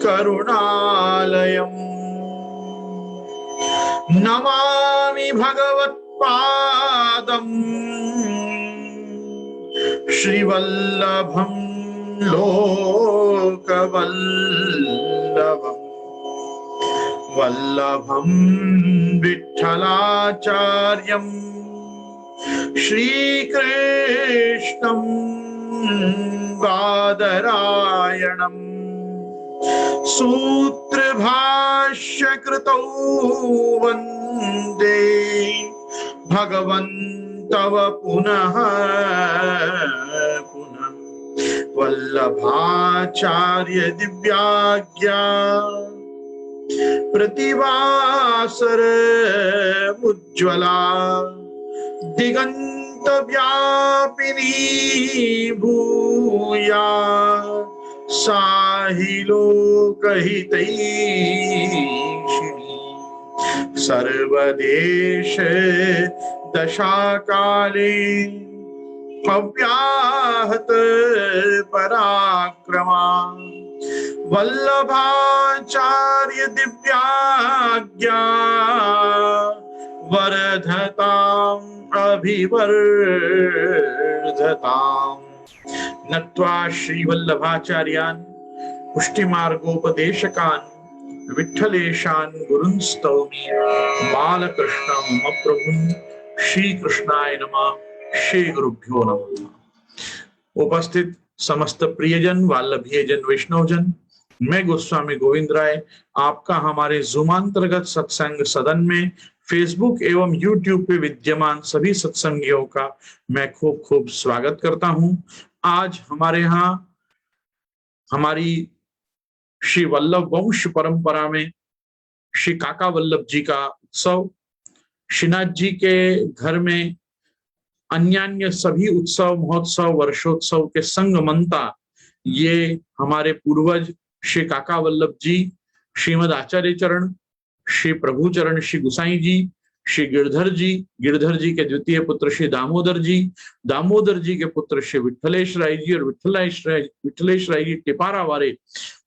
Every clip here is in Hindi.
करुणालयम् नमामि भगवत्पादम् श्रीवल्लभं लोकवल्लभम् वल्लभं विठ्ठलाचार्यं श्रीकृष्णं बादरायणम् सूत्रभाष्यकृतौ वन्दे भगवन्तव पुनः पुनः वल्लभाचार्य दिव्याज्ञा प्रतिवासर उज्ज्वला दिगंत व्यापिनी भूया साहि लोकहितैषिणी सर्वदेश दशाकाले अव्याहत पराक्रमा वल्लभाचार्य दिव्याज्ञा वर्धताम् अभिवर्धताम् नत्वा श्रीवल्लभाचार्यान् पुष्टिमार्गोपदेशकान् विठ्ठलेशान् गुरुन् स्तौमि बालकृष्णम् अप्रभुम् श्रीकृष्णाय नमः। श्री गुरुभ्यो नमः। उपस्थित समस्त प्रियजन वाल्लभीयजन वैष्णवजन, मैं गोस्वामी गोविंद राय आपका हमारे जूमांतर्गत सत्संग सदन में फेसबुक एवं यूट्यूब पे विद्यमान सभी सत्संगियों का मैं खूब खूब स्वागत करता हूं। आज हमारे यहाँ हमारी श्री वल्लभ वंश परंपरा में श्री काका वल्लभ जी का उत्सव, श्रीनाथ जी के घर में अन्य सभी उत्सव महोत्सव वर्षोत्सव के संगमंता ये हमारे पूर्वज श्री काका वल्लभ जी, श्रीमद आचार्य चरण, श्री प्रभु चरण श्री गुसाई जी, श्री गिरधर जी के द्वितीय पुत्र श्री दामोदर जी के पुत्र श्री विठ्ठलेश राय जी और विठ्ठलेश राय जी टिपारा वाले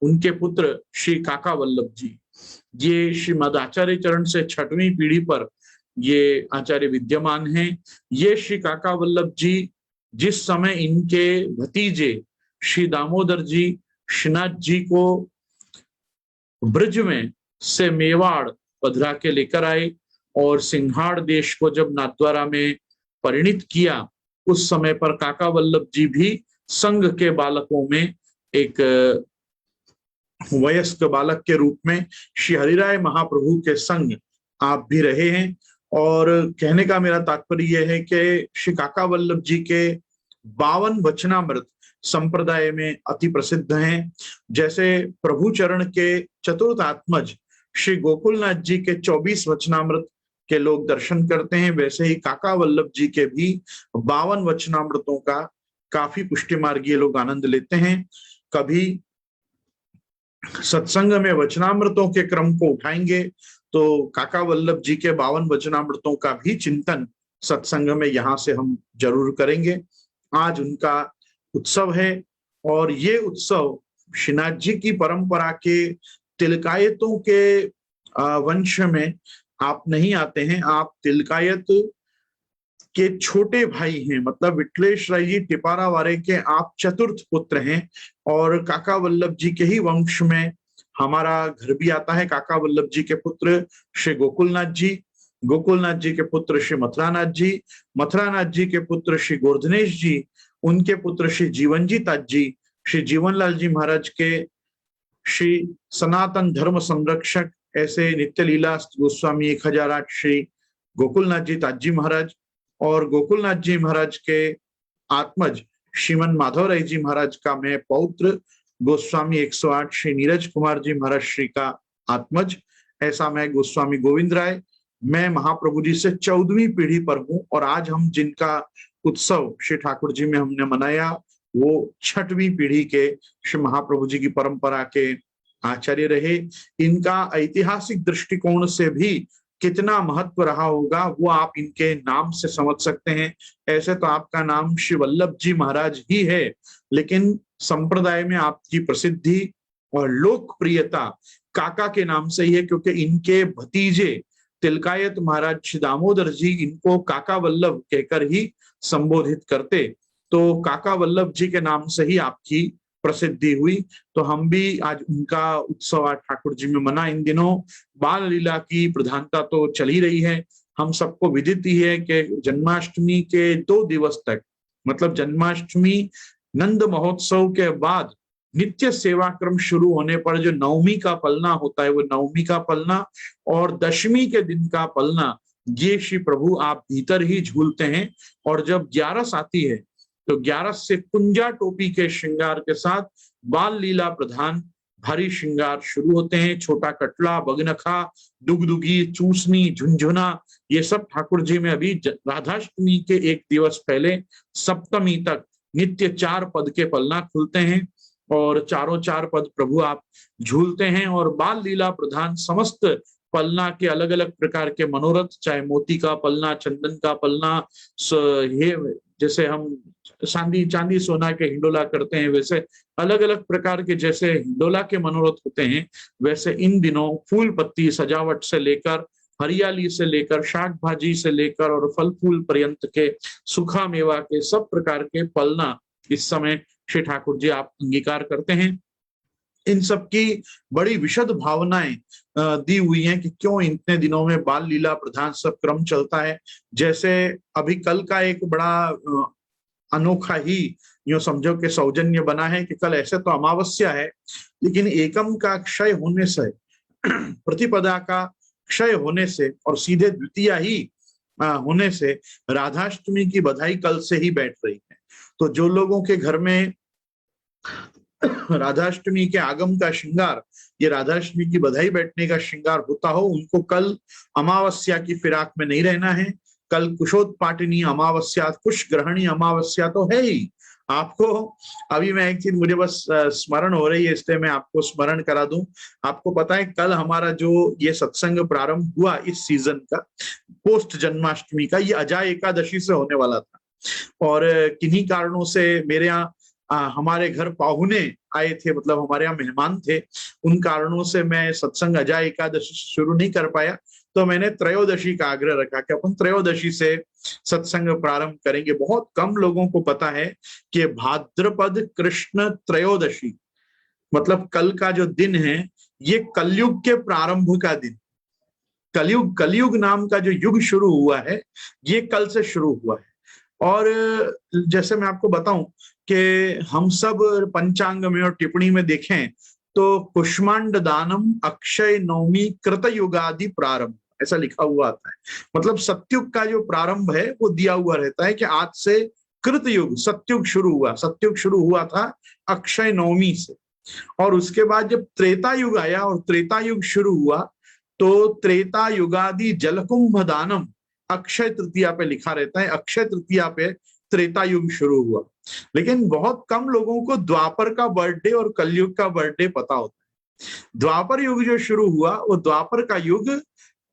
उनके पुत्र श्री काका वल्लभ जी, ये श्रीमद आचार्य चरण से 6वीं पीढ़ी पर ये आचार्य विद्यमान हैं। ये श्री काका वल्लभ जी जिस समय इनके भतीजे श्री दामोदर जी श्रीनाथ जी को ब्रज में से मेवाड़ पधरा के लेकर आए और सिंहाड़ देश को जब नाथद्वारा में परिणित किया, उस समय पर काका वल्लभ जी भी संघ के बालकों में एक वयस्क बालक के रूप में श्री हरिराय महाप्रभु के संग आप भी रहे हैं। और कहने का मेरा तात्पर्य यह है कि श्री काका वल्लभ जी के 52 वचनामृत संप्रदाय में अति प्रसिद्ध हैं। जैसे प्रभु चरण के चतुर्थ आत्मज श्री गोकुलनाथ जी के 24 वचनामृत के लोग दर्शन करते हैं, वैसे ही काका वल्लभ जी के भी 52 वचनामृतों का काफी पुष्टि मार्गीय लोग आनंद लेते हैं। कभी सत्संग में वचनामृतों के क्रम को उठाएंगे तो काका वल्लभ जी के 52 वचनामृतों का भी चिंतन सत्संग में यहाँ से हम जरूर करेंगे। आज उनका उत्सव है और ये उत्सव श्रीनाथ जी की परंपरा के तिलकायतों के वंश में आप नहीं आते हैं, आप तिलकायत के छोटे भाई हैं, मतलब विठ्ठलेश राय जी टिपारा वाले के आप चतुर्थ पुत्र हैं। और काका वल्लभ जी के ही वंश में हमारा घर भी आता है। काका वल्लभ जी के पुत्र श्री गोकुलनाथ जी के पुत्र श्री मथुरानाथ जी के पुत्र श्री गोवर्धनेश जी, उनके पुत्र श्री जीवनजी तात जी, श्री जीवनलाल जी महाराज के श्री सनातन धर्म संरक्षक ऐसे नित्य लीला गोस्वामी 1008 श्री गोकुलनाथ जी तात जी महाराज, और गोकुलनाथ जी महाराज के आत्मज श्रीमन माधव राय जी महाराज का मैं पौत्र गोस्वामी 108 श्री नीरज कुमार जी महाराज श्री का आत्मज, ऐसा मैं गोस्वामी गोविंद राय, मैं महाप्रभु जी से 14वीं पीढ़ी पर हूं। और आज हम जिनका उत्सव श्री ठाकुर जी में हमने मनाया वो 6वीं पीढ़ी के श्री महाप्रभु जी की परंपरा के आचार्य रहे। इनका ऐतिहासिक दृष्टिकोण से भी कितना महत्व रहा होगा वो आप इनके नाम से समझ सकते हैं। ऐसे तो आपका नाम श्री वल्लभ जी महाराज ही है, लेकिन संप्रदाय में आपकी प्रसिद्धि और लोकप्रियता काका के नाम से ही है, क्योंकि इनके भतीजे तिलकायत महाराज श्री दामोदर जी इनको काका वल्लभ कहकर ही संबोधित करते, तो काका वल्लभ जी के नाम से ही आपकी प्रसिद्धि हुई। तो हम भी आज उनका उत्सव आज ठाकुर जी में मना। इन दिनों बाल लीला की प्रधानता तो चल ही रही है। हम सबको विदित ही है कि जन्माष्टमी के 2 दिवस तक, मतलब जन्माष्टमी नंद महोत्सव के बाद नित्य सेवा क्रम शुरू होने पर जो नवमी का पलना होता है, वो नवमी का पलना और दशमी के दिन का पलना, ये श्री प्रभु आप भीतर ही झूलते हैं। और जब 11 आती है तो 11 से कुंजा टोपी के श्रृंगार के साथ बाल लीला प्रधान भारी श्रृंगार शुरू होते हैं। छोटा कटला, बगनखा, दुगदुगी, चूसनी, झुंझुना, ये सब ठाकुर जी में अभी राधाष्टमी के 1 दिवस पहले सप्तमी तक नित्य 4 पद के पलना खुलते हैं और चारों 4 पद प्रभु आप झूलते हैं। और बाल लीला प्रधान समस्त पलना के अलग अलग प्रकार के मनोरथ, चाहे मोती का पलना, चंदन का पलना, जैसे हम चांदी सोना के हिंडोला करते हैं, वैसे अलग अलग प्रकार के जैसे हिंडोला के मनोरथ होते हैं, वैसे इन दिनों फूल पत्ती सजावट से लेकर, हरियाली से लेकर, शाक भाजी से लेकर और फल फूल पर्यंत के सूखा मेवा के सब प्रकार के पलना इस समय श्री ठाकुर जी आप अंगीकार करते हैं। इन सब की बड़ी विशद भावनाएं दी हुई हैं कि क्यों इतने दिनों में बाल लीला प्रधान सब क्रम चलता है। जैसे अभी कल का एक बड़ा अनोखा ही यूं समझो कि सौजन्य बना है कि कल ऐसे तो अमावस्या है, लेकिन एकम का क्षय होने से, प्रतिपदा का क्षय होने से और सीधे द्वितीया ही होने से राधाष्टमी की बधाई कल से ही बैठ रही है। तो जो लोगों के घर में राधाष्टमी के आगम का श्रृंगार, ये राधाष्टमी की बधाई बैठने का श्रृंगार होता हो, उनको कल अमावस्या की फिराक में नहीं रहना है। कल कुशोत्पाटिनी अमावस्या, कुश ग्रहणी अमावस्या तो है ही। आपको अभी मैं एक चीज मुझे बस स्मरण हो रही है, इसलिए मैं आपको स्मरण करा दूं। आपको पता है कल हमारा जो ये सत्संग प्रारंभ हुआ इस सीजन का, पोस्ट जन्माष्टमी का, ये अजाय एकादशी से होने वाला था। और किन्हीं कारणों से मेरे यहाँ हमारे घर पाहुने आए थे, मतलब हमारे यहाँ मेहमान थे, उन कारणों से मैं सत्संग अजाय एकादशी शुरू नहीं कर पाया। तो मैंने त्रयोदशी का आग्रह रखा कि अपन त्रयोदशी से सत्संग प्रारंभ करेंगे। बहुत कम लोगों को पता है कि भाद्रपद कृष्ण त्रयोदशी, मतलब कल का जो दिन है, ये कलयुग के प्रारंभ का दिन, कलयुग नाम का जो युग शुरू हुआ है, ये कल से शुरू हुआ है। और जैसे मैं आपको बताऊं कि हम सब पंचांग में और टिप्पणी में देखें तो कुष्मांड दानम अक्षय नवमी कृत युगादि प्रारंभ, ऐसा लिखा हुआ आता है। मतलब सत्युग का जो प्रारंभ है वो दिया हुआ रहता है कि आज से कृत युग, सत्युग शुरू हुआ। सत्युग शुरू हुआ था अक्षय नवमी से, और उसके बाद जब त्रेता युग आया और त्रेता युग शुरू हुआ तो त्रेता युगादि जलकुंभ दानम अक्षय तृतीया पे लिखा रहता है। अक्षय तृतीया पे त्रेता युग शुरू हुआ। लेकिन बहुत कम लोगों को द्वापर का बर्थडे और कलयुग का बर्थडे पता होता है। द्वापर युग जो शुरू हुआ, वो द्वापर का युग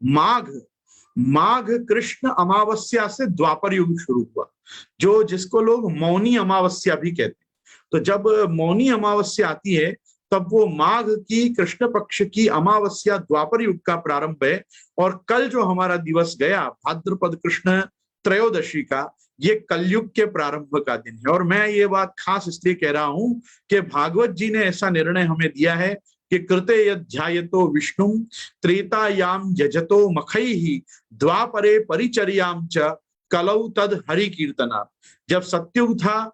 माघ कृष्ण अमावस्या से द्वापर युग शुरू हुआ, जो जिसको लोग मौनी अमावस्या भी कहते हैं। तो जब मौनी अमावस्या आती है तब वो माघ की कृष्ण पक्ष की अमावस्या द्वापर युग का प्रारंभ है। और कल जो हमारा दिवस गया भाद्रपद कृष्ण त्रयोदशी का, ये कलयुग के प्रारंभ का दिन है। और मैं ये बात खास इसलिए कह रहा हूं कि भागवत जी ने ऐसा निर्णय हमें दिया है कि कृते यध्यायतो विष्णु त्रेतायाम यजतो मखैहि द्वापरे परिचर्याम च कलौ तद हरि कीर्तना। जब सत्युग था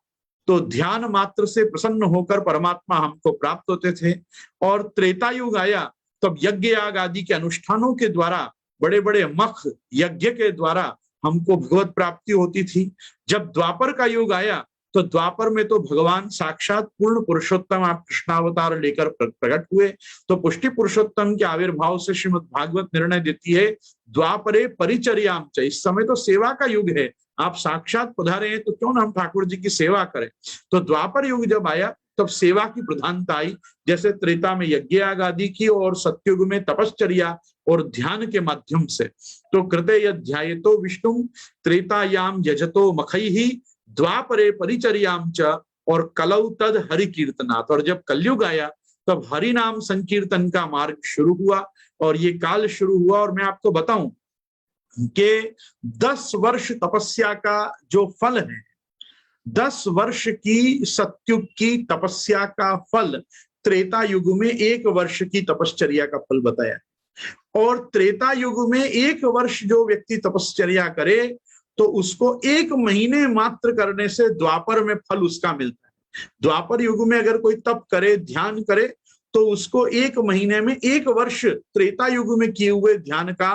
तो ध्यान मात्र से प्रसन्न होकर परमात्मा हमको प्राप्त होते थे, और त्रेता युग आया तब यज्ञ याग आदि के अनुष्ठानों के द्वारा, बड़े बड़े मख यज्ञ के द्वारा हमको भगवत प्राप्ति होती थी। जब द्वापर का युग आया तो द्वापर में तो भगवान साक्षात पूर्ण पुरुषोत्तम आप कृष्णावतार लेकर प्रकट हुए। तो पुष्टि पुरुषोत्तम के आविर्भाव से श्रीमद् भागवत निर्णय देती है द्वापरे परिचर्याम च। इस समय तो सेवा का युग है, आप साक्षात पधारे हैं तो क्यों ना हम ठाकुर जी की सेवा करें। तो द्वापर युग जब आया तब सेवा की प्रधानता आई, जैसे त्रेता में यज्ञ आदि की और सत्युग में तपश्चर्या और ध्यान के माध्यम से। तो कृते यध्यायतो विष्णु त्रेतायाम यजतो मखैहि द्वापरे परिचर्याम च, और कलौ तद हरि कीर्तनात्, और जब कलयुग आया तब हरि नाम संकीर्तन का मार्ग शुरू हुआ और ये काल शुरू हुआ। और मैं आपको बताऊं कि 10 वर्ष तपस्या का जो फल है, 10 वर्ष की सत्युग की तपस्या का फल त्रेता युग में 1 वर्ष की तपश्चर्या का फल बताया। और त्रेता युग में 1 वर्ष जो व्यक्ति तपश्चर्या करे तो उसको 1 महीने मात्र करने से द्वापर में फल उसका मिलता है। द्वापर युग में अगर कोई तप करे, ध्यान करे, तो उसको 1 महीने में 1 वर्ष त्रेता युग में किए हुए ध्यान का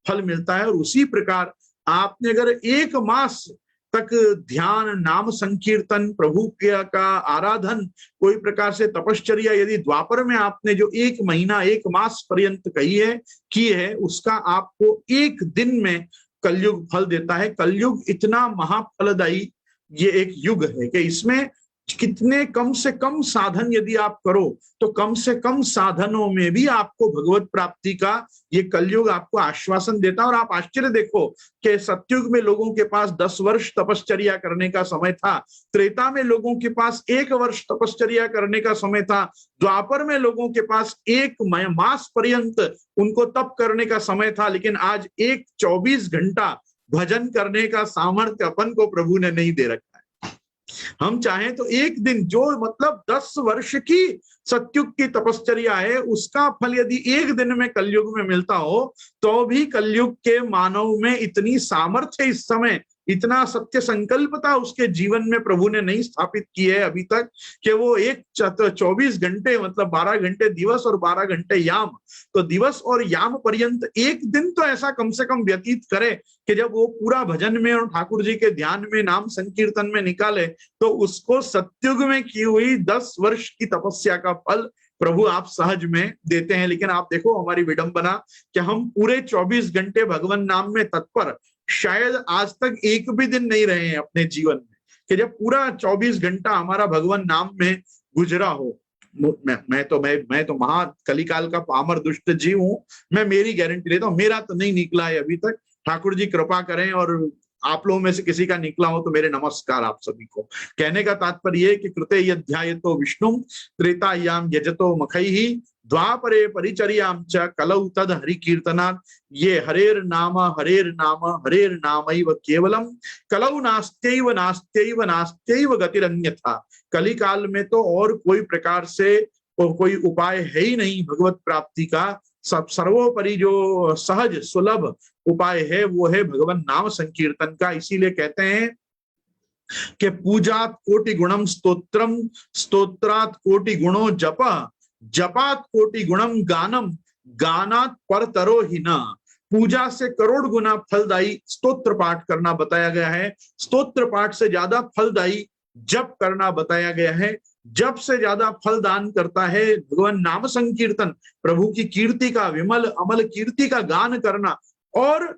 फल मिलता है। और उसी प्रकार आपने अगर 1 मास तक ध्यान, नाम संकीर्तन, प्रभु का आराधन, कोई प्रकार से तपश्चर्या यदि द्वापर में आपने जो 1 महीना 1 मास पर्यंत की है, उसका आपको 1 दिन में कलयुग फल देता है। कलयुग इतना महाफलदायी ये एक युग है कि इसमें कितने कम से कम साधन यदि आप करो तो कम से कम साधनों में भी आपको भगवत प्राप्ति का ये कलयुग आपको आश्वासन देता है। और आप आश्चर्य देखो कि सतयुग में लोगों के पास 10 वर्ष तपश्चर्या करने का समय था, त्रेता में लोगों के पास 1 वर्ष तपश्चर्या करने का समय था, द्वापर में लोगों के पास 1 मास पर्यंत उनको तप करने का समय था, लेकिन आज 24 घंटा भजन करने का सामर्थ्य अपन को प्रभु ने नहीं दे रखा है। हम चाहें तो 1 दिन, जो मतलब 10 वर्ष की सतयुग की तपश्चर्या है, उसका फल यदि 1 दिन में कलयुग में मिलता हो तो भी कलयुग के मानव में इतनी सामर्थ्य, इस समय इतना सत्य संकल्पता उसके जीवन में प्रभु ने नहीं स्थापित की है अभी तक कि वो 24 घंटे मतलब 12 घंटे दिवस और 12 घंटे याम, तो दिवस और याम पर्यंत 1 दिन तो ऐसा कम से कम व्यतीत करे कि जब वो पूरा भजन में और ठाकुर जी के ध्यान में, नाम संकीर्तन में निकाले तो उसको सतयुग में की हुई 10 वर्ष की तपस्या का फल प्रभु आप सहज में देते हैं। लेकिन आप देखो हमारी विडंबना कि हम पूरे 24 घंटे भगवान नाम में तत्पर शायद आज तक 1 भी दिन नहीं रहे हैं अपने जीवन में कि जब पूरा 24 घंटा हमारा भगवान नाम में गुजरा हो। मैं तो महा कलिकाल का पामर दुष्ट जीव हूं, मैं मेरी गारंटी लेता हूं, मेरा तो नहीं निकला है अभी तक। ठाकुर जी कृपा करें और आप लोगों में से किसी का निकला हो तो मेरे नमस्कार आप सभी को। कहने का तात्पर्य कि कृते यध्यायतो विष्णु त्रेतायाम यजतो मखैहि द्वापरे परिचर्याम च कलौ तद हरि कीर्तनात्, ये हरेर नाम केवलम कलौ नास्त्यैव नास्त्यैव नास्त्यैव गतिरन्यथा। कलिकाल में तो और कोई प्रकार से कोई उपाय है ही नहीं भगवत प्राप्ति का। सब सर्वोपरि जो सहज सुलभ उपाय है वो है भगवान नाम संकीर्तन का। इसीलिए कहते हैं कि पूजात कोटि गुणम स्तोत्रम, स्तोत्रात कोटि गुणो जप, जपात कोटि गुणम गानम, गानात परतरो ही न। पूजा से करोड़ गुना फलदायी स्तोत्र पाठ करना बताया गया है, स्तोत्र पाठ से ज्यादा फलदायी जप करना बताया गया है, जप से ज्यादा फल दान करता है भगवान नाम संकीर्तन, प्रभु की कीर्ति का, विमल अमल कीर्ति का गान करना, और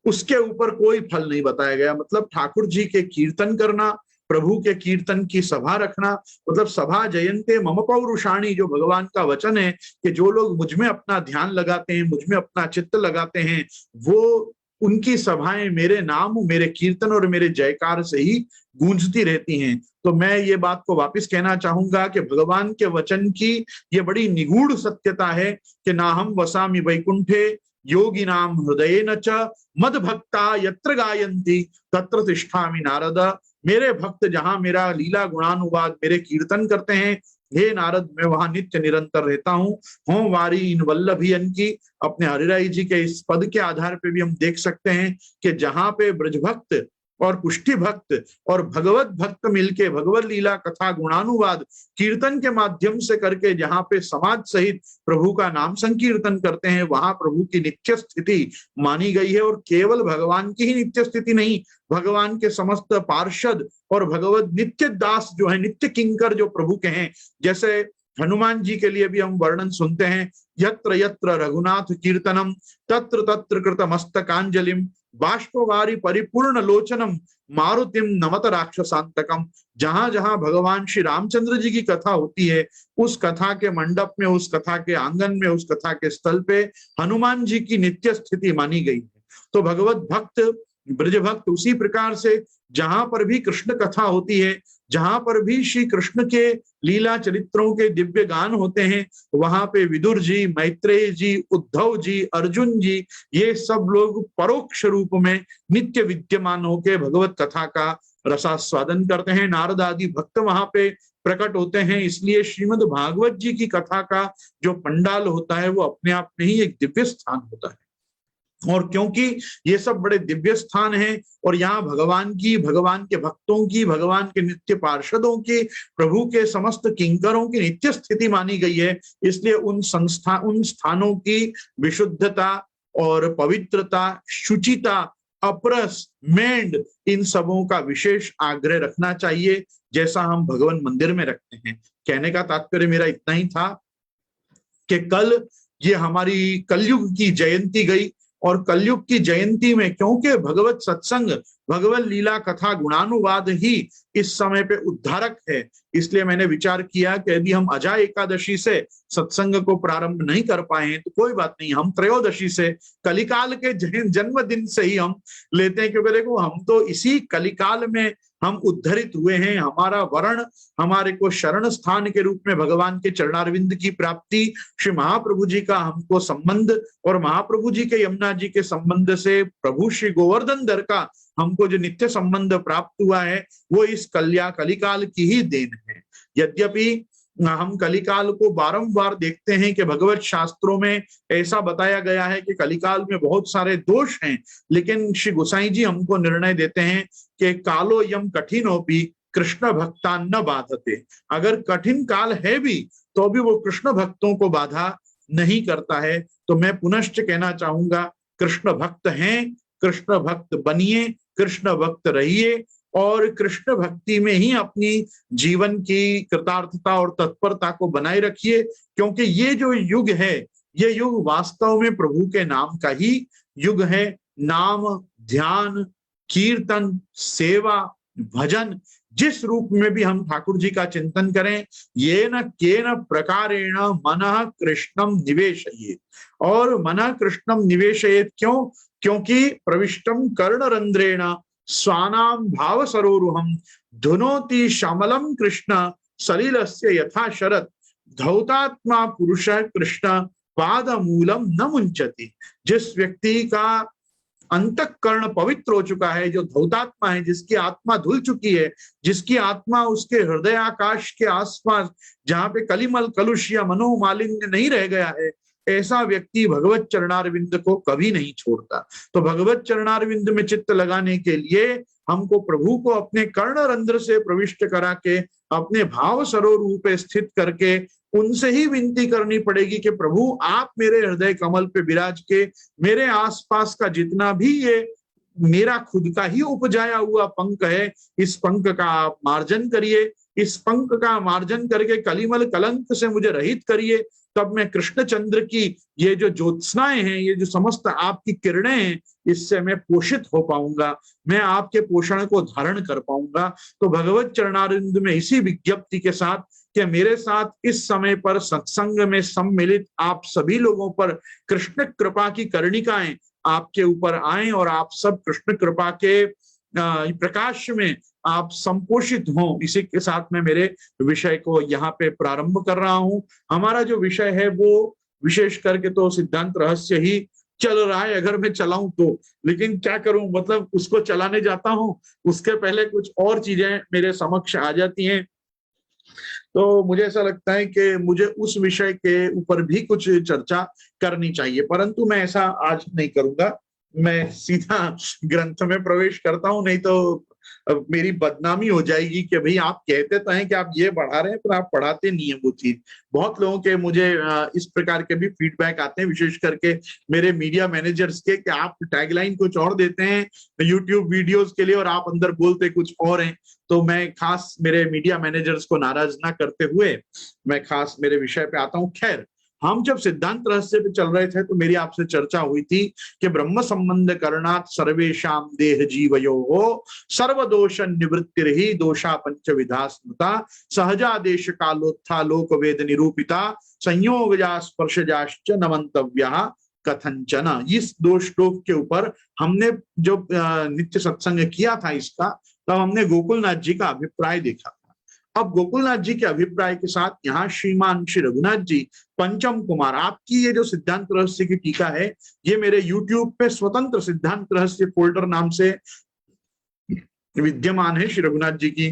उसके ऊपर कोई फल नहीं बताया गया। मतलब ठाकुर जी के कीर्तन करना, प्रभु के कीर्तन की सभा रखना, मतलब सभा जयंते मम पौरुषाणी, जो भगवान का वचन है कि जो लोग मुझ में अपना ध्यान लगाते हैं, मुझ में अपना चित्त लगाते हैं, वो उनकी सभाएं मेरे नाम, मेरे कीर्तन और मेरे जयकार से ही गूंजती रहती हैं। तो मैं ये बात को वापस कहना चाहूंगा कि भगवान के वचन की ये बड़ी निगूढ़ सत्यता है कि ना हम वसामि वैकुंठे योगी नाम हृदय न च मद भक्ता यत्र गायंती तत्र तिष्ठामि नारद। मेरे भक्त जहां मेरा लीला गुणानुवाद मेरे कीर्तन करते हैं, हे नारद मैं वहां नित्य निरंतर रहता हूँ। हों वारी इन वल्लभियन की, अपने हरिराई जी के इस पद के आधार पे भी हम देख सकते हैं कि जहां पे ब्रज भक्त और पुष्टि भक्त और भगवत भक्त मिलके भगवत लीला कथा गुणानुवाद कीर्तन के माध्यम से करके जहां पे समाज सहित प्रभु का नाम संकीर्तन करते हैं, वहां प्रभु की नित्य स्थिति मानी गई है। और केवल भगवान की ही नित्य स्थिति नहीं, भगवान के समस्त पार्षद और भगवत नित्य दास जो है, नित्य किंकर जो प्रभु के हैं, जैसे हनुमान जी के लिए भी हम वर्णन सुनते हैं, यत्र यत्र रघुनाथ कीर्तनम तत्र तत्र कृत मस्तकांजलिम बाष्पवारी परिपूर्ण लोचनम मारुतिम नमत राक्षसांतकम। जहां जहां भगवान श्री रामचंद्र जी की कथा होती है, उस कथा के मंडप में, उस कथा के आंगन में, उस कथा के स्थल पे हनुमान जी की नित्य स्थिति मानी गई है। तो भगवत भक्त, ब्रज भक्त उसी प्रकार से जहां पर भी कृष्ण कथा होती है, जहां पर भी श्री कृष्ण के लीला चरित्रों के दिव्य गान होते हैं, वहां पे विदुर जी, मैत्रेय जी, उद्धव जी, अर्जुन जी, ये सब लोग परोक्ष रूप में नित्य विद्यमान होकर भगवत कथा का रसास्वादन करते हैं। नारद आदि भक्त वहां पे प्रकट होते हैं। इसलिए श्रीमद् भागवत जी की कथा का जो पंडाल होता है वो अपने आप में ही एक दिव्य स्थान होता है। और क्योंकि ये सब बड़े दिव्य स्थान हैं और यहाँ भगवान की, भगवान के भक्तों की, भगवान के नित्य पार्षदों की, प्रभु के समस्त किंकरों की नित्य स्थिति मानी गई है, इसलिए उन स्थानों की विशुद्धता और पवित्रता, शुचिता, अपरस, मेंढ, इन सबों का विशेष आग्रह रखना चाहिए, जैसा हम भगवान मंदिर में रखते हैं। कहने का तात्पर्य मेरा इतना ही था कि कल ये हमारी कलयुग की जयंती गई, और कलयुग की जयंती में क्योंकि भगवत सत्संग, भगवत लीला कथा गुणानुवाद ही इस समय पे उद्धारक है, इसलिए मैंने विचार किया कि यदि हम अजा एकादशी से सत्संग को प्रारंभ नहीं कर पाए हैं तो कोई बात नहीं, हम त्रयोदशी से, कलिकाल के जन्मदिन से ही हम लेते हैं, क्योंकि देखो हम तो इसी कलिकाल में हम उद्धरित हुए हैं। हमारा वर्ण, हमारे को शरण स्थान के रूप में भगवान के चरणारविंद की प्राप्ति, श्री महाप्रभु जी का हमको संबंध, और महाप्रभु जी के यमुना जी के संबंध से प्रभु श्री गोवर्धन धर का हमको जो नित्य संबंध प्राप्त हुआ है, वो इस कलिकाल की ही देन है। यद्यपि हम कलिकाल को बारंबार देखते हैं कि भगवत शास्त्रों में ऐसा बताया गया है कि कलिकाल में बहुत सारे दोष हैं, लेकिन श्री गोसाई जी हमको निर्णय देते हैं कि कालो यम कठिनोपि कृष्ण भक्ता न बाधते। अगर कठिन काल है भी तो भी वो कृष्ण भक्तों को बाधा नहीं करता है। तो मैं पुनश्च कहना चाहूंगा, कृष्ण भक्त हैं, कृष्ण भक्त बनिए, कृष्ण भक्त रहिए, और कृष्ण भक्ति में ही अपनी जीवन की कृतार्थता और तत्परता को बनाए रखिए, क्योंकि ये जो युग है, ये युग वास्तव में प्रभु के नाम का ही युग है। नाम, ध्यान, कीर्तन, सेवा, भजन, जिस रूप में भी हम ठाकुर जी का चिंतन करें, ये न केन प्रकारेण मनः कृष्णम निवेशयेत्। और मनः कृष्णम निवेशयेत् क्यों? क्योंकि प्रविष्टम कर्णरंध्रेण स्वानाम भाव सरोरुहम धुनोति श्यामलम कृष्ण सलिलस्य यथा शरत धौतात्मा पुरुष कृष्ण पाद मूलम न मुंचति। जिस व्यक्ति का अंतःकरण पवित्र हो चुका है, जो धौतात्मा है, जिसकी आत्मा धुल चुकी है, जिसकी आत्मा उसके हृदय आकाश के आसपास, जहां पे कलिमल कलुष या मनोमालिन्य नहीं रह गया है, ऐसा व्यक्ति भगवत चरणारविंद को कभी नहीं छोड़ता। तो भगवत चरणारविंद में चित्त लगाने के लिए हमको प्रभु को अपने कर्णरंध्र से प्रविष्ट करा के, अपने भाव सरोवर पे स्थित करके उनसे ही विनती करनी पड़ेगी कि प्रभु आप मेरे हृदय कमल पे विराज के, मेरे आसपास का जितना भी ये मेरा खुद का ही उपजाया हुआ पंख है, इस पंख का आप मार्जन करिए, इस पंख का मार्जन करके कलिमल कलंक से मुझे रहित करिए। तब मैं कृष्णचंद्र की ये जो ज्योत्सनाएं हैं, ये जो समस्त आपकी किरणें हैं, इससे मैं पोषित हो पाऊंगा, मैं आपके पोषण को धारण कर पाऊंगा। तो भगवत चरणारविंद में इसी विज्ञप्ति के साथ कि मेरे साथ इस समय पर सत्संग में सम्मिलित आप सभी लोगों पर कृष्ण कृपा की कर्णिकाएं आपके ऊपर आए और आप सब कृष्ण कृपा के प्रकाश में आप संपोषित हों, इसी के साथ मैं मेरे विषय को यहाँ पे प्रारंभ कर रहा हूँ। हमारा जो विषय है वो विशेष करके तो सिद्धांत रहस्य ही चल रहा है, अगर मैं चलाऊं तो, लेकिन क्या करूं, मतलब उसको चलाने जाता हूं, उसके पहले कुछ और चीजें मेरे समक्ष आ जाती हैं। तो मुझे ऐसा लगता है कि मुझे उस विषय के ऊपर भी कुछ चर्चा करनी चाहिए, परंतु मैं ऐसा आज नहीं करूंगा। मैं सीधा ग्रंथ में प्रवेश करता हूं, नहीं तो मेरी बदनामी हो जाएगी कि भाई आप कहते तो हैं कि आप ये पढ़ा रहे हैं पर आप पढ़ाते नहीं है वो चीज। बहुत लोगों के मुझे इस प्रकार के भी फीडबैक आते हैं, विशेष करके मेरे मीडिया मैनेजर्स के, कि आप टैगलाइन कुछ और देते हैं यूट्यूब वीडियोस के लिए और आप अंदर बोलते कुछ और हैं। तो मैं खास मेरे मीडिया मैनेजर्स को नाराज ना करते हुए मैं खास मेरे विषय पे आता हूँ। खैर, हम जब सिद्धांत रहस्य पे चल रहे थे तो मेरी आपसे चर्चा हुई थी कि ब्रह्म संबंध करणात् सर्वेषां देह जीवयोः सर्वदोष निवृत्तिर्हि दोषा पंचविधा स्मृता सहजादेश कालोत्था लोक वेद निरूपिता संयोगजा स्पर्शजाश्च न मंतव्यः कथंचन। इस दो श्लोक के ऊपर हमने जो नित्य सत्संग किया था, इसका तब हमने गोकुलनाथ जी का अभिप्राय देखा था। अब गोकुलनाथ जी के अभिप्राय के साथ यहाँ श्रीमान श्री रघुनाथ जी पंचम कुमार, आपकी ये जो सिद्धांत रहस्य की टीका है, ये मेरे YouTube पे स्वतंत्र सिद्धांत रहस्य फोल्डर नाम से विद्यमान है, श्री रघुनाथ जी की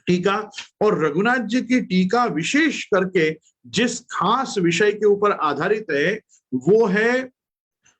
टीका। और रघुनाथ जी की टीका विशेष करके जिस खास विषय के ऊपर आधारित है वो है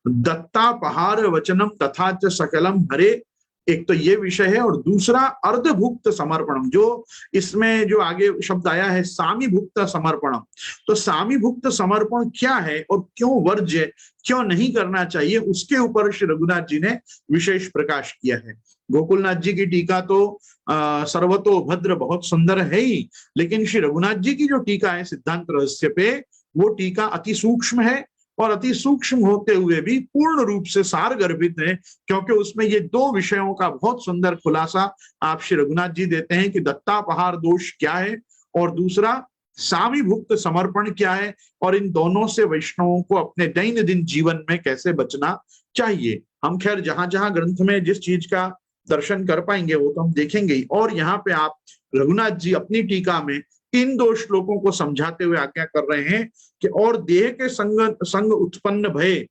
दत्तापहार वचनम तथा च सकलम हरे। एक तो ये विषय है, और दूसरा अर्धभुक्त समर्पणम, जो इसमें जो आगे शब्द आया है सामीभुक्त समर्पणम। तो सामीभुक्त समर्पण क्या है और क्यों वर्ज्य, क्यों नहीं करना चाहिए, उसके ऊपर श्री रघुनाथ जी ने विशेष प्रकाश किया है। गोकुलनाथ जी की टीका तो सर्वतो भद्र बहुत सुंदर है ही, लेकिन श्री रघुनाथ जी की जो टीका है सिद्धांत रहस्य पे, वो टीका अति सूक्ष्म है, और अति सूक्ष्म होते हुए भी पूर्ण रूप से सार गर्भित है, क्योंकि उसमें ये दो विषयों का बहुत सुंदर खुलासा आप श्री रघुनाथ जी देते हैं कि दत्तापहार दोष क्या है और दूसरा सामीभुक्त समर्पण क्या है, और इन दोनों से वैष्णवों को अपने दैनंदिन जीवन में कैसे बचना चाहिए। हम खैर जहां जहां ग्रंथ में जिस चीज का दर्शन कर पाएंगे वो तो हम देखेंगे ही। और यहाँ पे आप रघुनाथ जी अपनी टीका में इन दो श्लोकों को समझाते हुए आज्ञा कर रहे हैं कि और देह के संग उत्पन्न भय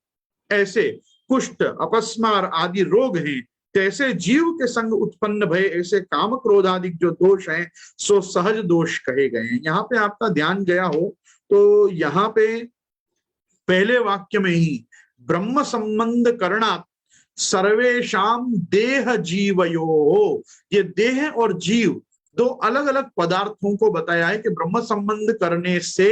ऐसे कुष्ठ अपस्मार आदि रोग हैं, तैसे जीव के संग उत्पन्न भय ऐसे काम क्रोध आदि जो दोष हैं सो सहज दोष कहे गए हैं। यहाँ पे आपका ध्यान गया हो तो यहाँ पे पहले वाक्य में ही ब्रह्म संबंध करणात् सर्वेशाम देह जीवयो, ये देह और जीव दो अलग अलग पदार्थों को बताया है कि ब्रह्म संबंध करने से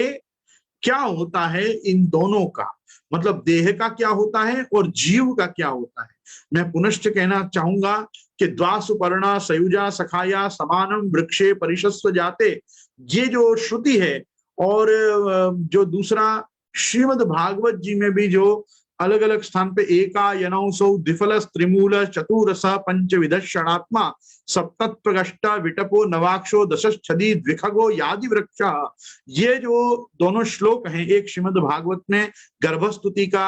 क्या होता है, इन दोनों का मतलब देह का क्या होता है और जीव का क्या होता है। मैं पुनश्च कहना चाहूंगा कि द्वासुपर्णा सयुजा सखाया समानम वृक्षे परिशस्व जाते, ये जो श्रुति है, और जो दूसरा श्रीमद् भागवत जी में भी जो अलग अलग स्थान पे एका यनौसौ द्विफल त्रिमूल चतुरस पंचविध षणात्मा सप्तत्वगष्टा विटपो नवाक्षो दशच्छदी द्विखगो यादि वृक्ष, ये जो दोनों श्लोक हैं, एक श्रीमद् भागवत में गर्भस्तुति का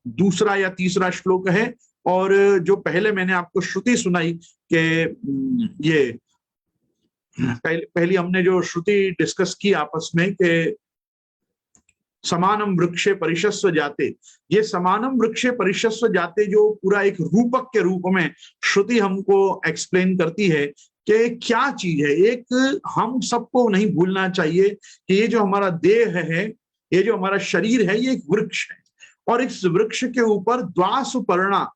दूसरा या तीसरा श्लोक है, और जो पहले मैंने आपको श्रुति सुनाई कि ये पहली हमने जो श्रुति डिस्कस की आपस में कि समानम वृक्षे परिशस्व जाते, ये समानम वृक्षे परिशस्व जाते जो पूरा एक रूपक के रूप में श्रुति हमको एक्सप्लेन करती है कि क्या चीज है। एक हम सबको नहीं भूलना चाहिए कि ये जो हमारा देह है, ये जो हमारा शरीर है, ये एक वृक्ष है, और इस वृक्ष के ऊपर द्वासुपर्णा,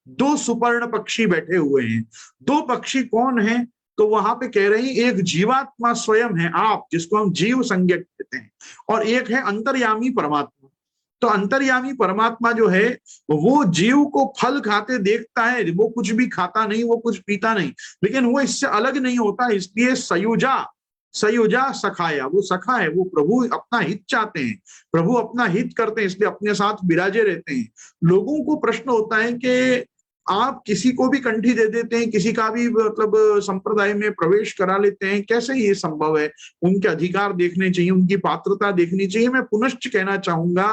दो सुपर्ण पक्षी बैठे हुए हैं। दो पक्षी कौन है, तो वहां पे कह रहे हैं एक जीवात्मा स्वयं है, आप जिसको हम जीव संज्ञा कहते हैं, और एक है अंतर्यामी परमात्मा। तो अंतर्यामी परमात्मा जो है वो जीव को फल खाते देखता है, वो कुछ भी खाता नहीं, वो कुछ पीता नहीं, लेकिन वो इससे अलग नहीं होता, इसलिए सयुजा सखाया, वो सखा है, वो प्रभु अपना हित चाहते हैं, प्रभु अपना हित करते हैं, इसलिए अपने साथ विराजे रहते हैं। लोगों को प्रश्न होता है कि आप किसी को भी कंठी दे देते हैं, किसी का भी मतलब संप्रदाय में प्रवेश करा लेते हैं, कैसे ये संभव है? उनके अधिकार देखने चाहिए, उनकी पात्रता देखनी चाहिए। मैं पुनश्च कहना चाहूंगा,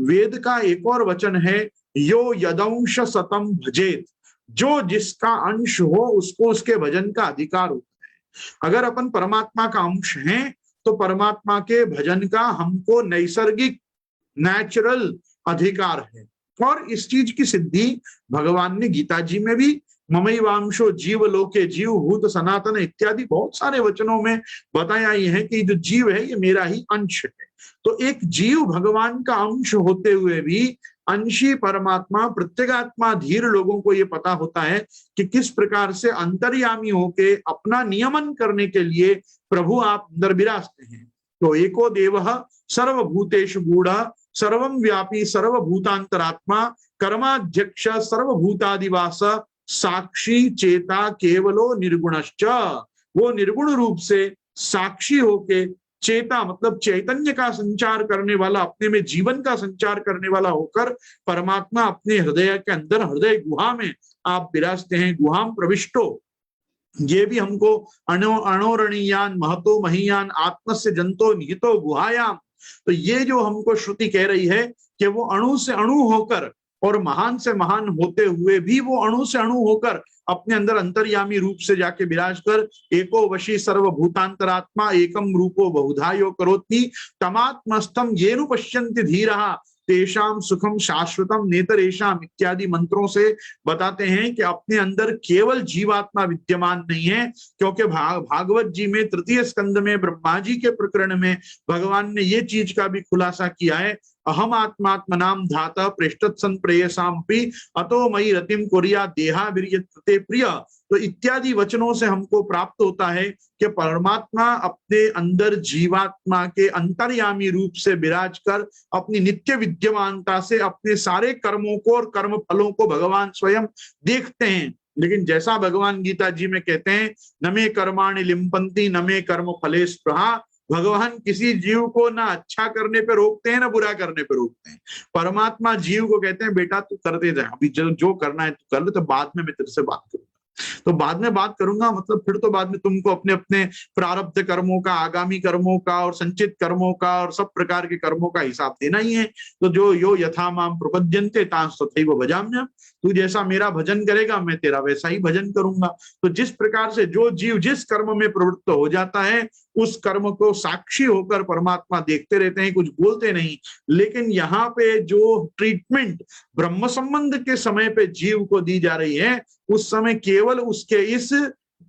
वेद का एक और वचन है, यो यदंश सतम भजेत, जो जिसका अंश हो उसको उसके भजन का अधिकार होता है। अगर अपन परमात्मा का अंश हैं तो परमात्मा के भजन का हमको नैसर्गिक नेचुरल अधिकार है, और इस चीज की सिद्धि भगवान ने गीता जी में भी ममैवांशो जीव लोके जीव भूत सनातन इत्यादि बहुत सारे वचनों में बताया ये है कि जो जीव है ये मेरा ही अंश है। तो एक जीव भगवान का अंश होते हुए भी अंशी परमात्मा प्रत्यगात्मा धीर लोगों को ये पता होता है कि किस प्रकार से अंतर्यामी होके अपना नियमन करने के लिए प्रभु आप अंदर विराजते हैं। तो एको देवः सर्वभूतेषु गूढ़ः सर्वं व्यापी सर्वभूतांतरात्मा कर्माध्यक्ष सर्वभूतादिवास साक्षी चेता केवलो निर्गुणश्च, वो निर्गुण रूप से साक्षी होके चेता मतलब चैतन्य का संचार करने वाला, अपने में जीवन का संचार करने वाला होकर परमात्मा अपने हृदय के अंदर हृदय गुहा में आप विराजते हैं। गुहाम प्रविष्टो, ये भी हमको अणोरणीयान महतो महीयान आत्मस्य जंतो निहितो गुहायाम, तो ये जो हमको श्रुति कह रही है कि वो अणु से अणु होकर और महान से महान होते हुए भी वो अणु से अणु होकर अपने अंदर अंतर्यामी रूप से जाके विराज कर एको वशी सर्वभूतांतरात्मा एकम रूपो बहुधा यो करोति तमात्मस्तम येनु पश्यन्ति धीरः तेषाम सुखम शाश्वतम नेतरेषाम इत्यादि मंत्रों से बताते हैं कि अपने अंदर केवल जीवात्मा विद्यमान नहीं है, क्योंकि भागवत जी में तृतीय स्कंद में ब्रह्मा जी के प्रकरण में भगवान ने ये चीज का भी खुलासा किया है, अहम आत्मात्मनाम धाता पृष्ठत सन प्रेयसामपि अतो मयि रतिम कुर्या देहा विर्यते प्रिय। तो इत्यादि वचनों से हमको प्राप्त होता है कि परमात्मा अपने अंदर जीवात्मा के अंतर्यामी रूप से विराज कर अपनी नित्य विद्यमानता से अपने सारे कर्मों को और कर्म फलों को भगवान स्वयं देखते हैं। लेकिन जैसा भगवान गीता जी में कहते हैं, न मे कर्माणि लिम्पन्ति न मे कर्म फले स्पृहा, भगवान किसी जीव को ना अच्छा करने पे रोकते हैं ना बुरा करने पे रोकते हैं। परमात्मा जीव को कहते हैं बेटा तू करते जा, अभी जो करना है तू कर ले, तो बाद में मैं तेरे से बात करूंगा। तो बाद में बात करूंगा मतलब फिर तो बाद में तुमको अपने अपने प्रारब्ध कर्मों का, आगामी कर्मों का और संचित कर्मों का और सब प्रकार के कर्मों का हिसाब देना ही है। तो जो यो यथा माम प्रपद्यन्ते तांस तथैव भजाम्यहम्, तू जैसा मेरा भजन करेगा मैं तेरा वैसा ही भजन करूंगा। तो जिस प्रकार से जो जीव जिस कर्म में प्रवृत्त हो जाता है उस कर्म को साक्षी होकर परमात्मा देखते रहते हैं, कुछ बोलते नहीं। लेकिन यहाँ पे जो ट्रीटमेंट ब्रह्म संबंध के समय पे जीव को दी जा रही है, उस समय केवल उसके इस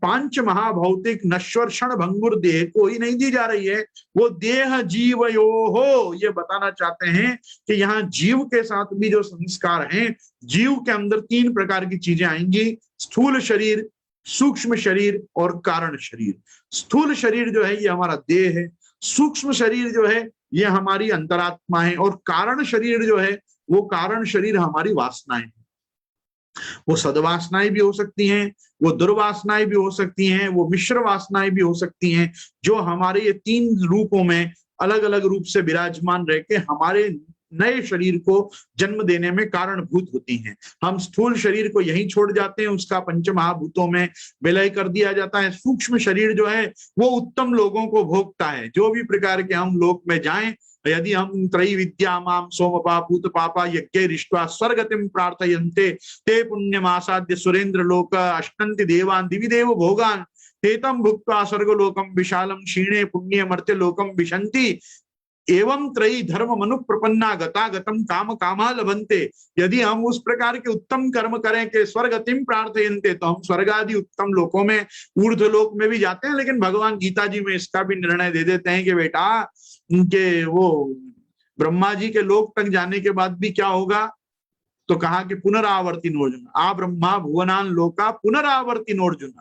पांच महाभौतिक नश्वर क्षण भंगुर देह को ही नहीं दी जा रही है, वो देह जीवयो हो ये बताना चाहते हैं कि यहाँ जीव के साथ भी जो संस्कार हैं, जीव के अंदर तीन प्रकार की चीजें आएंगी, स्थूल शरीर, सूक्ष्म शरीर और कारण शरीर। स्थूल शरीर जो है ये हमारा देह है, सूक्ष्म शरीर जो है ये हमारी अंतरात्मा है, और कारण शरीर जो है वो कारण शरीर हमारी वासनाएं हैं। वो सद्वासनाएं भी हो सकती हैं, वो दुर्वासनाएं भी हो सकती हैं, वो मिश्र वासनाएं भी हो सकती हैं, जो हमारे ये तीन रूपों में अलग अलग रूप से विराजमान रह के हमारे नए शरीर को जन्म देने में कारणभूत होती हैं। हम स्थूल शरीर को यहीं छोड़ जाते हैं, उसका पंच महाभूतों में विलय कर दिया जाता है। सूक्ष्म शरीर जो है वो उत्तम लोगों को भोगता है। जो भी प्रकार के हम लोक में जाएं, यदि हम त्रयी विद्या माम सोमपा पूत पापा यज्ञ रिष्ट्वा स्वर्गतिम प्रार्थयन्ते ते पुण्यमासाद्य सुरेंद्र लोक अष्टन्ति देवान दिवि देव भोगान तेतम भुक्त्वा स्वर्गलोकम विशालम क्षीणे पुण्य मर्त्य लोकम विशन्ति एवं त्रयी धर्म मनु प्रपन्ना गता गतम काम कामा लभन्ते। यदि हम उस प्रकार के उत्तम कर्म करें कि स्वर्गतिम प्रार्थयन्ते, तो हम स्वर्ग आदि उत्तम लोकों में, ऊर्ध्व लोक में भी जाते हैं। लेकिन भगवान गीता जी में इसका भी निर्णय दे देते हैं कि बेटा उनके वो ब्रह्मा जी के लोक तक जाने के बाद भी क्या होगा, तो कहा कि पुनरावर्तिनोर्जुन आ ब्रह्मा भुवनान लोका पुनरावर्तिनोर्जुन।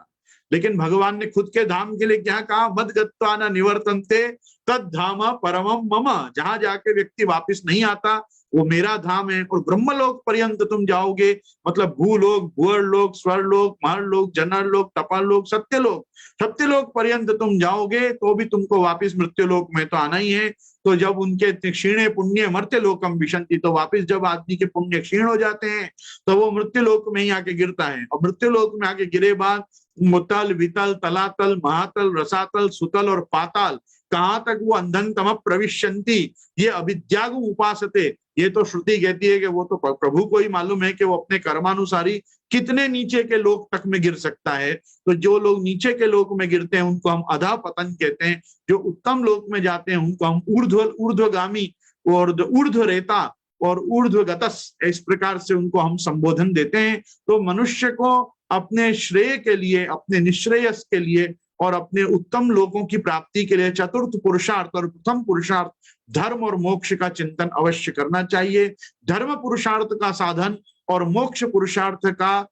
लेकिन भगवान ने खुद के धाम के लिए क्या कहा, मद गत्वा न निवर्तन्ते तद धाम परमम मम। जहां जाके व्यक्ति वापस नहीं आता वो मेरा धाम है। और ब्रह्मलोक पर्यंत तुम जाओगे, मतलब भूलोक, भुवर्लोक, स्वर्लोक, महर्लोक, जनरलोक, तपालोक, सत्यलोक, सत्यलोक पर्यंत तुम जाओगे तो भी तुमको वापिस मृत्युलोक में तो आना ही है। तो जब उनके क्षीणे पुण्य मर्त्य लोकम विशंति, तो वापिस जब आदमी के पुण्य क्षीण हो जाते हैं तो वो मृत्युलोक में ही आके गिरता है। और मृत्युलोक में आके गिरे बाद मुतल, वितल, तलातल, महातल, रसातल, सुतल और पाताल, कहां तक वो अंधन तम प्रविशंति, ये अविद्यागु उपासते। ये तो श्रुति कहती है कि वो तो प्रभु को ही मालूम है कि वो अपने कर्मानुसारी कितने नीचे के लोक तक में गिर सकता है। तो जो लोग नीचे के लोक में गिरते हैं उनको हम अधा पतन कहते हैं, जो उत्तम लोक में जाते हैं उनको हम ऊर्ध्वगामी और ऊर्ध्वरेता और ऊर्ध्वगतस, इस प्रकार से उनको हम संबोधन देते हैं। तो मनुष्य को अपने श्रेय के लिए, अपने निश्रेयस के लिए और अपने उत्तम लोगों की प्राप्ति के लिए चतुर्थ पुरुषार्थ और प्रथम पुरुषार्थ धर्म और मोक्ष का चिंतन अवश्य करना चाहिए। धर्म पुरुषार्थ का साधन और मोक्ष पुरुषार्थ का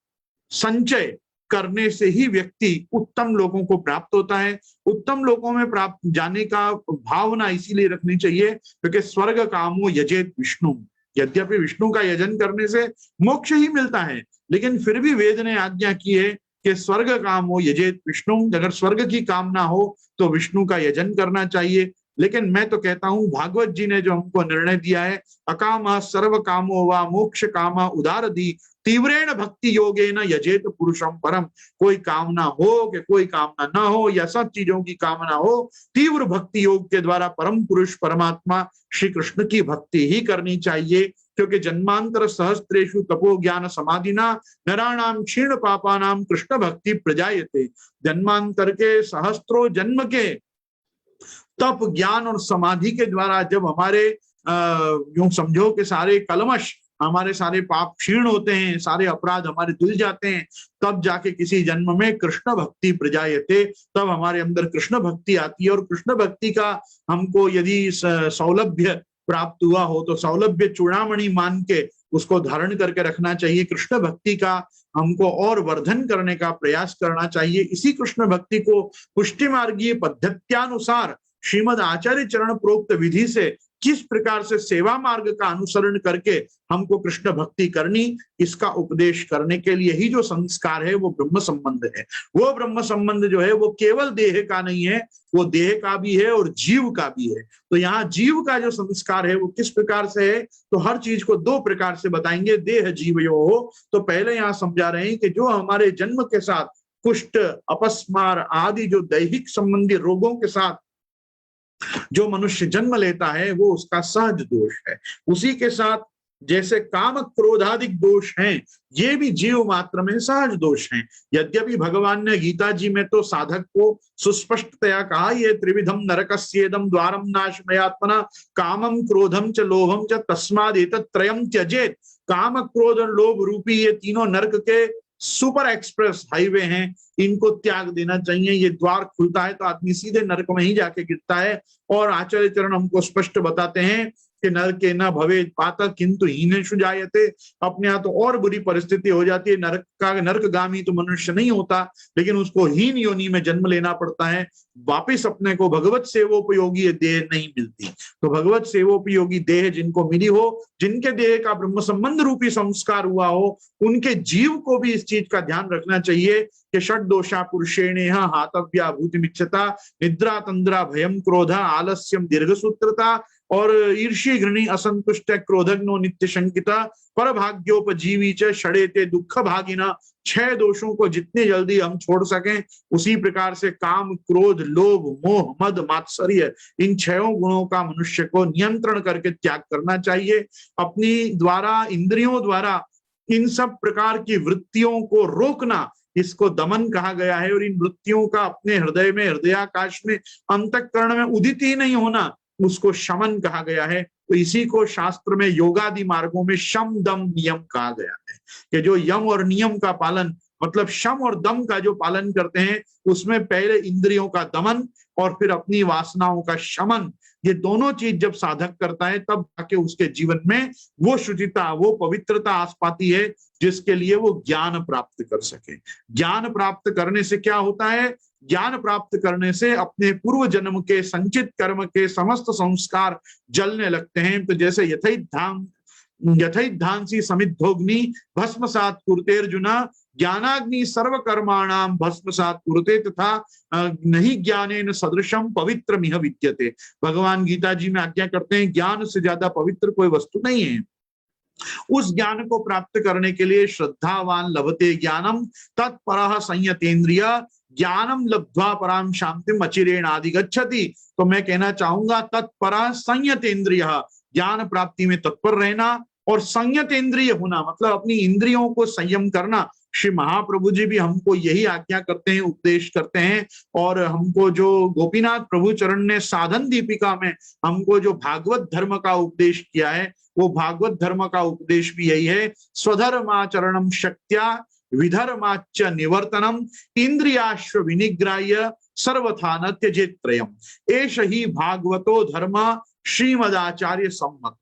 संचय करने से ही व्यक्ति उत्तम लोगों को प्राप्त होता है। उत्तम लोगों में प्राप्त जाने का भावना इसीलिए रखनी चाहिए क्योंकि स्वर्ग कामो यजेत विष्णु। यद्यपि विष्णु का यजन करने से मोक्ष ही मिलता है, लेकिन फिर भी वेद ने आज्ञा की है कि स्वर्ग काम हो यजेत विष्णु। अगर स्वर्ग की कामना हो तो विष्णु का यजन करना चाहिए। लेकिन मैं तो कहता हूं भागवत जी ने जो हमको निर्णय दिया है, अकामा सर्व कामो वा मोक्ष कामा उदारदी तीव्रेण भक्ति योगे न यजेत पुरुषम परम। कोई कामना हो कि कोई कामना ना हो या सब चीजों की कामना हो, तीव्र भक्ति योग के द्वारा परम पुरुष परमात्मा श्री कृष्ण की भक्ति ही करनी चाहिए। क्योंकि जन्मांतर सहस्त्रेषु तपो ज्ञान समाधिना नराणाम क्षीण पापानाम कृष्ण भक्ति प्रजायते। जन्मांतर के सहस्त्रों जन्म के तप ज्ञान और समाधि के द्वारा जब हमारे यूं समझो कि सारे कलमश, हमारे सारे पाप क्षीण होते हैं, सारे अपराध हमारे धुल जाते हैं, तब जाके किसी जन्म में कृष्ण भक्ति प्रजायते, तब हमारे अंदर कृष्ण भक्ति आती है। और कृष्ण भक्ति का हमको यदि सौलभ्य प्राप्त हुआ हो तो सौलभ्य चूड़ामणि मान के उसको धारण करके रखना चाहिए। कृष्ण भक्ति का हमको और वर्धन करने का प्रयास करना चाहिए। इसी कृष्ण भक्ति को पुष्टि मार्गीय पद्धत्यानुसार श्रीमद आचार्य चरण प्रोक्त विधि से किस प्रकार से सेवा मार्ग का अनुसरण करके हमको कृष्ण भक्ति करनी, इसका उपदेश करने के लिए ही जो संस्कार है वो ब्रह्म संबंध है। वो ब्रह्म संबंध जो है वो केवल देह का नहीं है, वो देह का भी है और जीव का भी है। तो यहाँ जीव का जो संस्कार है वो किस प्रकार से है, तो हर चीज को दो प्रकार से बताएंगे। देह जीवयो हो, तो पहले यहाँ समझा रहे हैं कि जो हमारे जन्म के साथ कुष्ठ, अपस्मार आदि जो दैहिक संबंधी रोगों के साथ जो मनुष्य जन्म लेता है वो उसका सहज दोष है। उसी के साथ जैसे काम क्रोधादिक दोष हैं, ये भी जीव मात्र में सहज दोष हैं। यद्यपि भगवान ने गीता जी में तो साधक को सुस्पष्टतया कहा, ये त्रिविधम नरकस्येदम द्वारम नाशमयात्मना कामम क्रोधम च लोभम च तस्माद एतत्त्रयम् त्यजेत। काम क्रोध और लोभ रूपी ये तीनों नरक के सुपर एक्सप्रेस हाईवे हैं, इनको त्याग देना चाहिए। ये द्वार खुलता है तो आदमी सीधे नरक में ही जाके गिरता है। और आचार्य चरण हमको स्पष्ट बताते हैं कि नरके न भवे पातक किंतु हीनेषु जायते। अपने यहाँ तो और बुरी परिस्थिति हो जाती है, नरकगामी तो मनुष्य नहीं होता, लेकिन उसको हीन योनि में जन्म लेना पड़ता है। वापिस अपने को भगवत सेवोपयोगी देह नहीं मिलती। तो भगवत सेवोपयोगी देह जिनको मिली हो, जिनके देह का ब्रह्म संबंध रूपी संस्कार हुआ हो, उनके जीव को भी इस चीज का ध्यान रखना चाहिए कि षड दोषा पुरुषेणेह हातव्या भूतिमिच्छता निद्रा तंद्रा भयम क्रोध आलस्यम दीर्घसूत्रता और ईर्ष्य घृणी असंतुष्ट क्रोधग्नो नित्य शंकिता पर भाग्योपजीवी च षडेते दुख भागिना। 6 दोषों को जितने जल्दी हम छोड़ सकें, उसी प्रकार से काम, क्रोध, लोभ, मोह, मद, मात्सर्य, इन 6 गुणों का मनुष्य को नियंत्रण करके त्याग करना चाहिए। अपनी द्वारा, इंद्रियों द्वारा इन सब प्रकार की वृत्तियों को रोकना, इसको दमन कहा गया है। और इन वृत्तियों का अपने हृदय में, हृदयाकाश में, अंतःकरण में उदित ही नहीं होना, उसको शमन कहा गया है। तो इसी को शास्त्र में योगादि मार्गों में शम दम नियम कहा गया है कि जो यम और नियम का पालन, मतलब शम और दम का जो पालन करते हैं, उसमें पहले इंद्रियों का दमन और फिर अपनी वासनाओं का शमन, ये दोनों चीज जब साधक करता है तब जाके उसके जीवन में वो शुचिता, वो पवित्रता आस पाती है जिसके लिए वो ज्ञान प्राप्त कर सके। ज्ञान प्राप्त करने से क्या होता है? ज्ञान प्राप्त करने से अपने पूर्व जन्म के संचित कर्म के समस्त संस्कार जलने लगते हैं। तो जैसे यथैधांसी समिद्धोग्नि भस्मसात कुरुतेर्जुना ज्ञानाग्नि सर्व कर्माणाम भस्मसात कुरुते तथा नहीं ज्ञानेन सदृशम पवित्रमिह विद्यते। भगवान गीता जी में आज्ञा करते हैं, ज्ञान से ज्यादा पवित्र कोई वस्तु नहीं है। उस ज्ञान को प्राप्त करने के लिए श्रद्धावान लभते ज्ञानम तत्परः संयतेन्द्रिय ज्ञानम लब्ध्वा पराम शांतिम अचिरेण आदि गच्छति। तो मैं कहना चाहूंगा तत्परः संयतेन्द्रिय, ज्ञान प्राप्ति में तत्पर रहना और संयतेन्द्रिय होना, मतलब अपनी इंद्रियों को संयम करना। श्री महाप्रभु जी भी हमको यही आज्ञा करते हैं, उपदेश करते हैं। और हमको जो गोपीनाथ प्रभु चरण ने साधन दीपिका में हमको जो भागवत धर्म का उपदेश किया है, वो भागवत धर्म का उपदेश भी यही है, स्वधर्माचरणम शक्त्या विधर्माच्च निवर्तनम इंद्रियाश्व विनिग्राह्य सर्वथा न त्यजेत त्रयम्। एष ही भागवतो धर्म श्रीमदाचार्य सम्मत।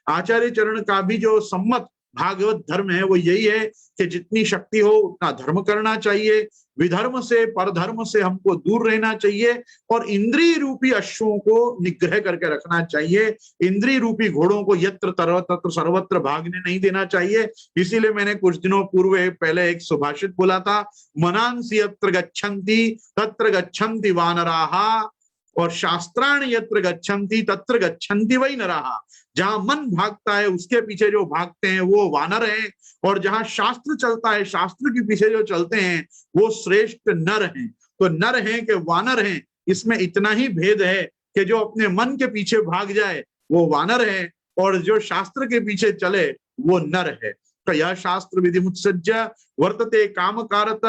आचार्य चरण का भी जो सम्मत भागवत धर्म है वो यही है कि जितनी शक्ति हो उतना धर्म करना चाहिए, विधर्म से, परधर्म से हमको दूर रहना चाहिए और इंद्रिय रूपी अश्वों को निग्रह करके रखना चाहिए। इंद्रिय रूपी घोड़ों को यत्र तत्र सर्वत्र भागने नहीं देना चाहिए। इसीलिए मैंने कुछ दिनों पूर्व पहले एक सुभाषित बोला था, मनांसि यत्र गच्छन्ति तत्र गच्छन्ति वानराः और शास्त्राणि यत्र गच्छन्ति तत्र गच्छन्ति वै नराः। जहां मन भागता है उसके पीछे जो भागते हैं वो वानर हैं, और जहां शास्त्र चलता है, शास्त्र के पीछे जो चलते हैं वो श्रेष्ठ नर हैं। तो नर हैं कि वानर हैं, इसमें इतना ही भेद है कि जो अपने मन के पीछे भाग जाए वो वानर है, और जो शास्त्र के पीछे चले वो नर है। तो यह शास्त्र विधि मुत्सज्य वर्तते काम कारत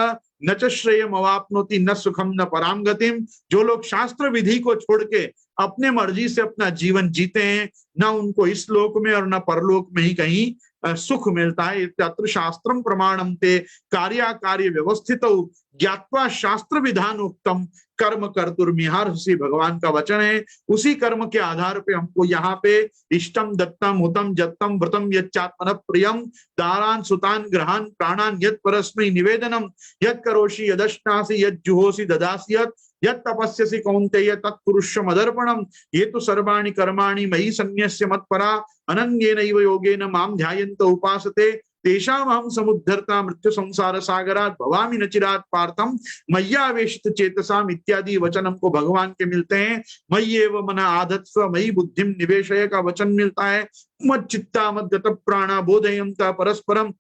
न च श्रेयम अवाप्नोति न सुखम न पराम गतिम। जो लोग शास्त्र विधि को छोड़ के अपने मर्जी से अपना जीवन जीते हैं, न उनको इस लोक में और न परलोक में ही कहीं सुख मिलता है। तत्र शास्त्रम प्रमाणम ते कार्याकार्य व्यवस्थित ज्ञात्वा शास्त्र विधान उत्तम कर्म कर्तुर्मिहार्हसि, भगवान का वचन है। उसी कर्म के आधार पे हमको यहाँ पे इष्टम दत्तम हुतम जत्तम व्रतम यच्चात्मन प्रियम दारान सुतान ग्रहान प्राणान यत् परस्मै निवेदनम यत् करोषि यदश्नासि यत् जुहोसि ददासि यत् तपस्यसि कौन्तेय तत्कुरुष्व मदर्पणम ये तो सर्वाणि कर्माणि मयि सन्न्यस्य मत्परा अनन्येनैव योगेन मां ध्यायन्त उपासते तेषाम् अहं समुद्धर्ता मृत्यु संसार सागरात् भवामि न चिरात् पार्थम मय्यावेशित चेतसाम इत्यादि वचन हमको भगवान के मिलते हैं। मय्येव मन आधत्स्व मयि बुद्धिम निवेशय का वचन मिलता है। मद चित्ता मद गत प्राणा बोधयन्त परस्परम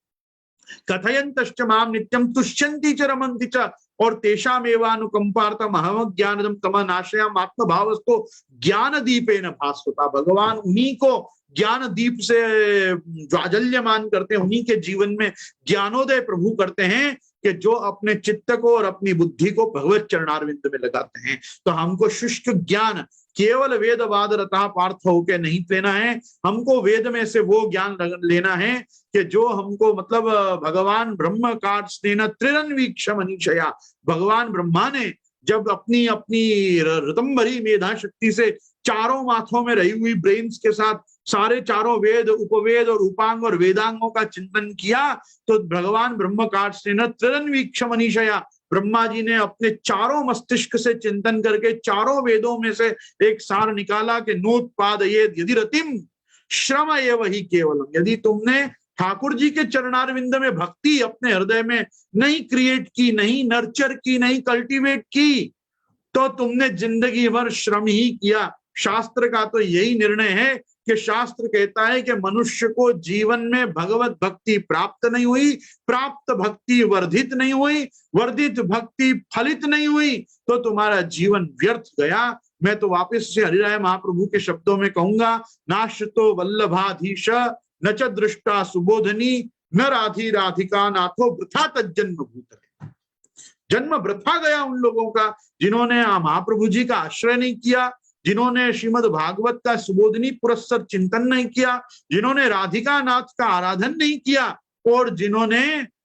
कथयन्तश्च माम नित्यम तुष्यन्ति च रमन्ति च और तेषामेवानुकंपार्थम अहम ज्ञानदम तम नाशयाम आत्मभावस्तो ज्ञान दीपेन भास्वता। भगवान उन्हीं को ज्ञान दीप से ज्वाजल्यमान करते हैं, उन्हीं के जीवन में ज्ञानोदय प्रभु करते हैं कि जो अपने चित्त को और अपनी बुद्धि को भगवत चरणारविंद में लगाते हैं। तो हमको शुष्क ज्ञान केवल वेदवाद रता पार्थ होके नहीं लेना है, हमको वेद में से वो ज्ञान लेना है कि जो हमको मतलब भगवान ब्रह्म काट स्नेन त्रिरन्वीक्ष मनीषया। भगवान ब्रह्मा ने जब अपनी अपनी ऋतंभरी मेधा शक्ति से चारों माथों में रही हुई ब्रेन्स के साथ सारे चारों वेद उपवेद और उपांग और वेदांगों का चिंतन किया तो भगवान ब्रह्म काट स्नेन त्रिरन्वीक्ष मनीषया ब्रह्मा जी ने अपने चारों मस्तिष्क से चिंतन करके चारों वेदों में से एक सार निकाला कि नोत्पादयेद यदि रतिम श्रम एव ही केवलम। यदि तुमने ठाकुर जी के चरणारविंद में भक्ति अपने हृदय में नहीं क्रिएट की, नहीं नर्चर की, नहीं कल्टीवेट की, तो तुमने जिंदगी भर श्रम ही किया। शास्त्र का तो यही निर्णय है कि शास्त्र कहता है कि मनुष्य को जीवन में भगवत भक्ति प्राप्त नहीं हुई, प्राप्त भक्ति वर्धित नहीं हुई, वर्धित भक्ति फलित नहीं हुई तो तुम्हारा जीवन व्यर्थ गया। मैं तो वापस से हरिराय महाप्रभु के शब्दों में कहूंगा, नाश्तो वल्लभाधीश न च दृष्टा सुबोधनी न राधी राधिका नाथो वृथा तज्जन्म भूत। जन्म वृथा गया उन लोगों का जिन्होंने महाप्रभु जी का आश्रय नहीं किया, जिन्होंने श्रीमद् भागवत का सुबोधनी पुरस्सर चिंतन नहीं किया, जिन्होंने राधिका नाथ का आराधन नहीं किया और जिन्होंने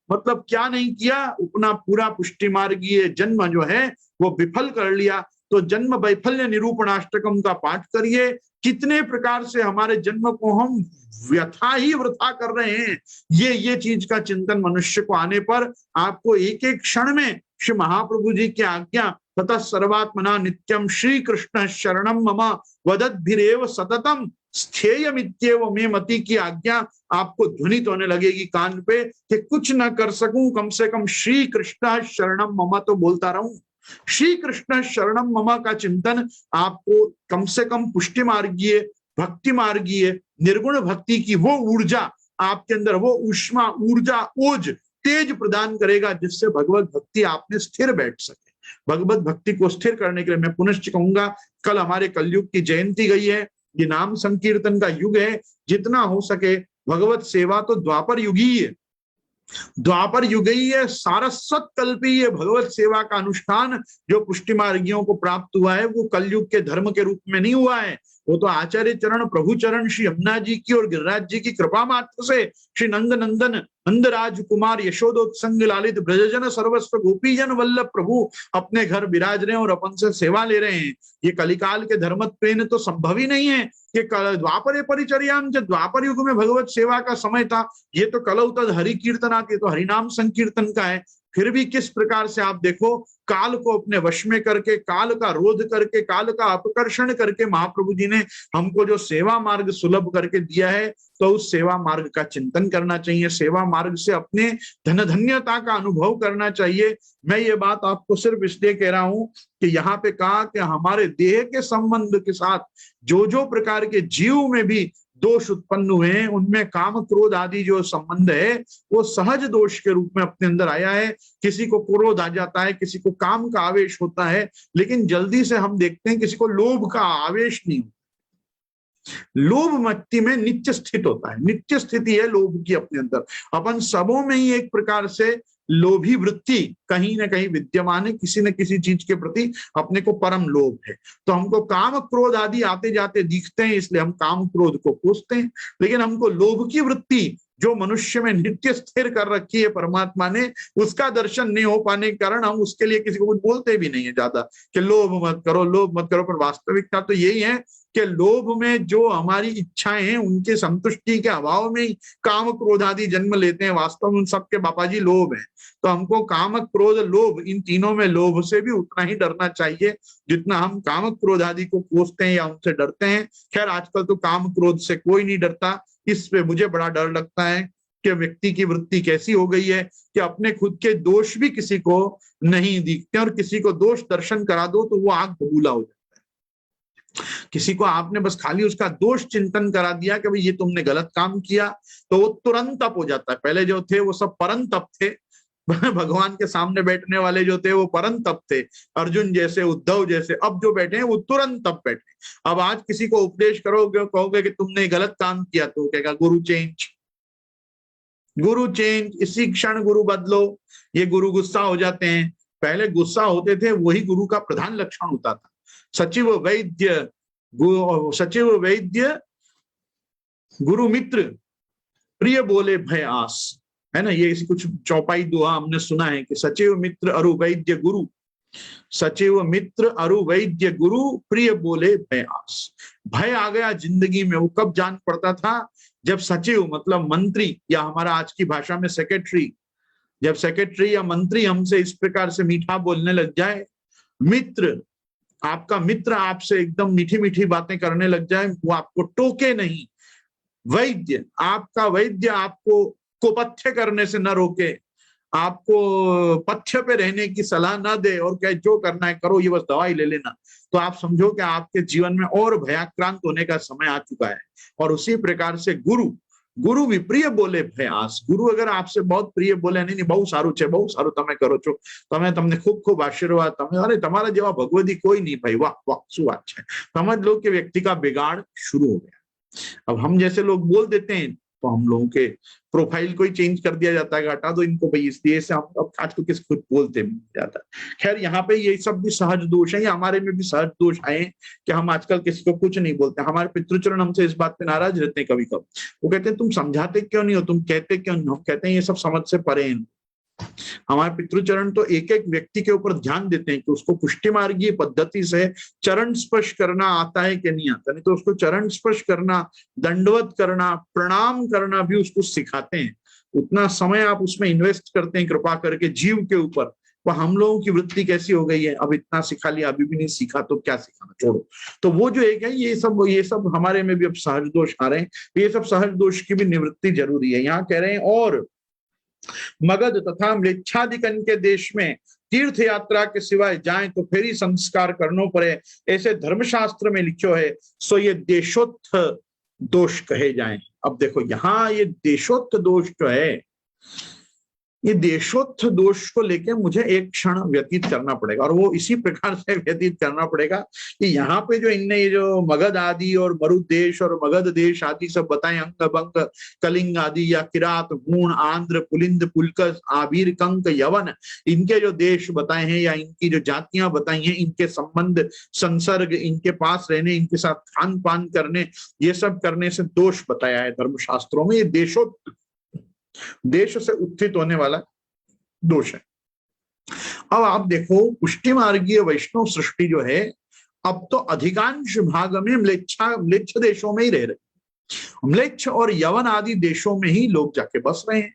मतलब क्या नहीं किया, अपना पूरा पुष्टि मार्गीय जन्म जो है वो विफल कर लिया। तो जन्म वैफल्य निरूपणाष्टकम का पाठ करिए। कितने प्रकार से हमारे जन्म को हम व्यथा ही वृथा कर रहे हैं, ये चीज का चिंतन मनुष्य को आने पर आपको एक एक क्षण में श्री महाप्रभु जी की आज्ञा ततः सर्वात्मना नित्यम श्री कृष्ण शरणम मम वदद्भिरेव सततम स्थेयमित्येव मे मति की आज्ञा आपको ध्वनित होने लगेगी कान पे कि कुछ न कर सकूं, कम से कम श्री कृष्ण शरणम मम तो बोलता रहूं। श्री कृष्ण शरणम मम का चिंतन आपको कम से कम पुष्टि मार्गीय, भक्ति मार्गीय, निर्गुण भक्ति की वो ऊर्जा आपके अंदर, वो ऊष्मा, ऊर्जा, ओज, तेज प्रदान करेगा जिससे भगवत भक्ति आप में स्थिर बैठ सके। भगवत भक्ति को स्थिर करने के लिए मैं पुनश्च कहूंगा, कल हमारे कलयुग की जयंती गई है, ये नाम संकीर्तन का युग है। जितना हो सके भगवत सेवा तो द्वापर युग ही है, द्वापर युग ही है। सारस्वत कल्पी ये भगवत सेवा का अनुष्ठान जो पुष्टि मार्गियों को प्राप्त हुआ है वो कलयुग के धर्म के रूप में नहीं हुआ है, वो तो आचार्य चरण, प्रभु चरण, श्री यमुना जी की और गिरिराज जी की कृपा मात्र से श्री नंद नंदन नंदराज कुमार यशोदोत्संग लालित ब्रजजन सर्वस्व गोपीजन वल्लभ प्रभु अपने घर विराज रहे हैं और अपन से सेवा ले रहे हैं। ये कलिकाल के धर्मत्वेन तो संभव ही नहीं है कि द्वापरे परिचर्याम, जब द्वापर युग में भगवत सेवा का समय था, ये तो कलौ तद हरि कीर्तनात्, ये तो हरिनाम संकीर्तन का है। फिर भी किस प्रकार से आप देखो, काल को अपने वश में करके, काल का रोध करके, काल का अपकर्षण करके महाप्रभु जी ने हमको जो सेवा मार्ग सुलभ करके दिया है, तो उस सेवा मार्ग का चिंतन करना चाहिए, सेवा मार्ग से अपने धन धन्यता का अनुभव करना चाहिए। मैं ये बात आपको सिर्फ इसलिए कह रहा हूं कि यहाँ पे कहा कि हमारे देह के संबंध के साथ जो जो प्रकार के जीव में भी दोष उत्पन्न हुए हैं, उनमें काम क्रोध आदि जो संबंध है वो सहज दोष के रूप में अपने अंदर आया है। किसी को क्रोध आ जाता है, किसी को काम का आवेश होता है, लेकिन जल्दी से हम देखते हैं किसी को लोभ का आवेश नहीं होता। लोभ मत्ती में नित्य स्थित होता है, नित्य स्थिति है लोभ की अपने अंदर। अपन सबों में ही एक प्रकार से लोभी वृत्ति कहीं ना कहीं विद्यमान है, किसी न किसी चीज के प्रति अपने को परम लोभ है। तो हमको काम क्रोध आदि आते जाते दिखते हैं, इसलिए हम काम क्रोध को कोसते हैं। लेकिन हमको लोभ की वृत्ति जो मनुष्य में नित्य स्थिर कर रखी है परमात्मा ने, उसका दर्शन नहीं हो पाने के कारण हम उसके लिए किसी को कुछ बोलते भी नहीं है ज्यादा कि लोभ मत करो, लोभ मत करो। पर वास्तविकता तो यही है कि लोभ में जो हमारी इच्छाएं हैं उनके संतुष्टि के अभाव में ही काम क्रोध आदि जन्म लेते हैं। वास्तव में उन सबके बापाजी लोभ है। तो हमको काम क्रोध लोभ, इन तीनों में लोभ से भी उतना ही डरना चाहिए जितना हम काम क्रोध आदि को कोसते हैं या उनसे डरते हैं। खैर आजकल तो काम क्रोध से कोई नहीं डरता। इस पे मुझे बड़ा डर लगता है कि व्यक्ति की वृत्ति कैसी हो गई है कि अपने खुद के दोष भी किसी को नहीं दिखते, और किसी को दोष दर्शन करा दो तो वो आग बबूला हो जाता है। किसी को आपने बस खाली उसका दोष चिंतन करा दिया कि भाई ये तुमने गलत काम किया, तो वो तुरंत तप हो जाता है। पहले जो थे वो सब परम तप थे, भगवान के सामने बैठने वाले जो थे वो परम तप थे, अर्जुन जैसे, उद्धव जैसे। अब जो बैठे हैं वो तुरंत तप बैठे। अब आज किसी को उपदेश करोगे, कहोगे कि तुमने गलत काम किया, तो कहेगा गुरु चेंज, गुरु चेंज, इसी क्षण गुरु बदलो। ये गुरु गुस्सा हो जाते हैं। पहले गुस्सा होते थे, वही गुरु का प्रधान लक्षण होता था। सचिव वैद्य गुरु मित्र, प्रिय बोले भय आस, है ना। ये कुछ चौपाई दुआ हमने सुना है कि सचिव मित्र अरु वैद्य गुरु, सचिव मित्र अरु वैद्य गुरु, प्रिय बोले भय आस। भय आ गया जिंदगी में, वो कब जान पड़ता था? जब सचिव मतलब मंत्री, या हमारा आज की भाषा में सेक्रेटरी, जब सेक्रेटरी या मंत्री हमसे इस प्रकार से मीठा बोलने लग जाए, मित्र, आपका मित्र आपसे एकदम मीठी मीठी बातें करने लग जाए, वो आपको टोके नहीं। वैद्य, आपका वैद्य आपको कुपथ्य करने से न रोके, आपको पथ्य पे रहने की सलाह ना दे और कहे जो करना है करो, ये बस दवाई ले लेना, तो आप समझो कि आपके जीवन में और भयाक्रांत होने का समय आ चुका है। और उसी प्रकार से गुरु, गुरु भी प्रिय बोले भय आस। गुरु अगर आपसे बहुत प्रिय बोले, नहीं बहु सारू छे, बहु सारू તમે કરો છો, તમને खूब खूब आशीर्वाद, अरे तुम्हारा जेवा भगवती कोई नहीं भाई, वाह वाह શું વાત છે, समझ लो कि व्यक्ति का बिगाड़ शुरू हो गया। अब हम जैसे लोग बोल देते हैं तो हम लोगों के प्रोफाइल को ही चेंज कर दिया जाता है, हटा दो इनको भाई, इसलिए से हम अब आजकल किस खुद बोलते भी जाता है। खैर यहाँ पे ये सब भी सहज दोष है, या हमारे में भी सहज दोष आए कि हम आजकल किसी को कुछ नहीं बोलते। हमारे पितृचरण हमसे इस बात पे नाराज रहते हैं कभी कभी। वो कहते हैं तुम समझाते क्यों नहीं हो, तुम कहते क्यों नहीं हो। कहते हैं ये सब समझ से परे हैं। हमारे पितृचरण तो एक एक व्यक्ति के ऊपर ध्यान देते हैं कि उसको पुष्टि मार्गीय पद्धति से चरण स्पर्श करना आता है कि नहीं आता, नहीं तो उसको चरण स्पर्श करना, दंडवत करना, प्रणाम करना भी उसको सिखाते हैं। उतना समय आप उसमें इन्वेस्ट करते हैं कृपा करके जीव के ऊपर। वह हम लोगों की वृत्ति कैसी हो गई है, अब इतना सिखा लिया अभी भी नहीं सीखा तो क्या सिखाना, छोड़ो। तो वो जो एक है, ये सब हमारे में भी अब सहज दोष आ रहे हैं। ये सब सहज दोष की भी निवृत्ति जरूरी है। यहाँ कह रहे हैं और मगध तथा म्लेच्छादिकन के देश में तीर्थ यात्रा के सिवाय जाएं तो फिर ही संस्कार करनो पड़े, ऐसे धर्मशास्त्र में लिखो है, सो ये देशोत्थ दोष कहे जाएं। अब देखो यहाँ ये देशोत्थ दोष जो है, ये देशोत्थ दोष को लेके मुझे एक क्षण व्यतीत करना पड़ेगा, और वो इसी प्रकार से व्यतीत करना पड़ेगा कि यहाँ पे जो इनने ये जो मगध आदि और मरुद देश और मगध देश आदि सब बताए, अंग बंग कलिंग आदि या किरात, हूण, आंध्र, पुलिंद, पुलकस, आबीर, कंक, यवन, इनके जो देश बताए हैं या इनकी जो जातियां बताई हैं, इनके संबंध, संसर्ग, इनके पास रहने, इनके साथ खान पान करने, ये सब करने से दोष बताया है धर्मशास्त्रों में। ये देश से उत्थित होने वाला दोष है। अब आप देखो पुष्टि मार्गीय वैष्णव सृष्टि जो है, अब तो अधिकांश भाग में म्लेच्छ देशों में ही रह रहे। म्लेच्छ और यवन आदि देशों में ही लोग जाके बस रहे हैं।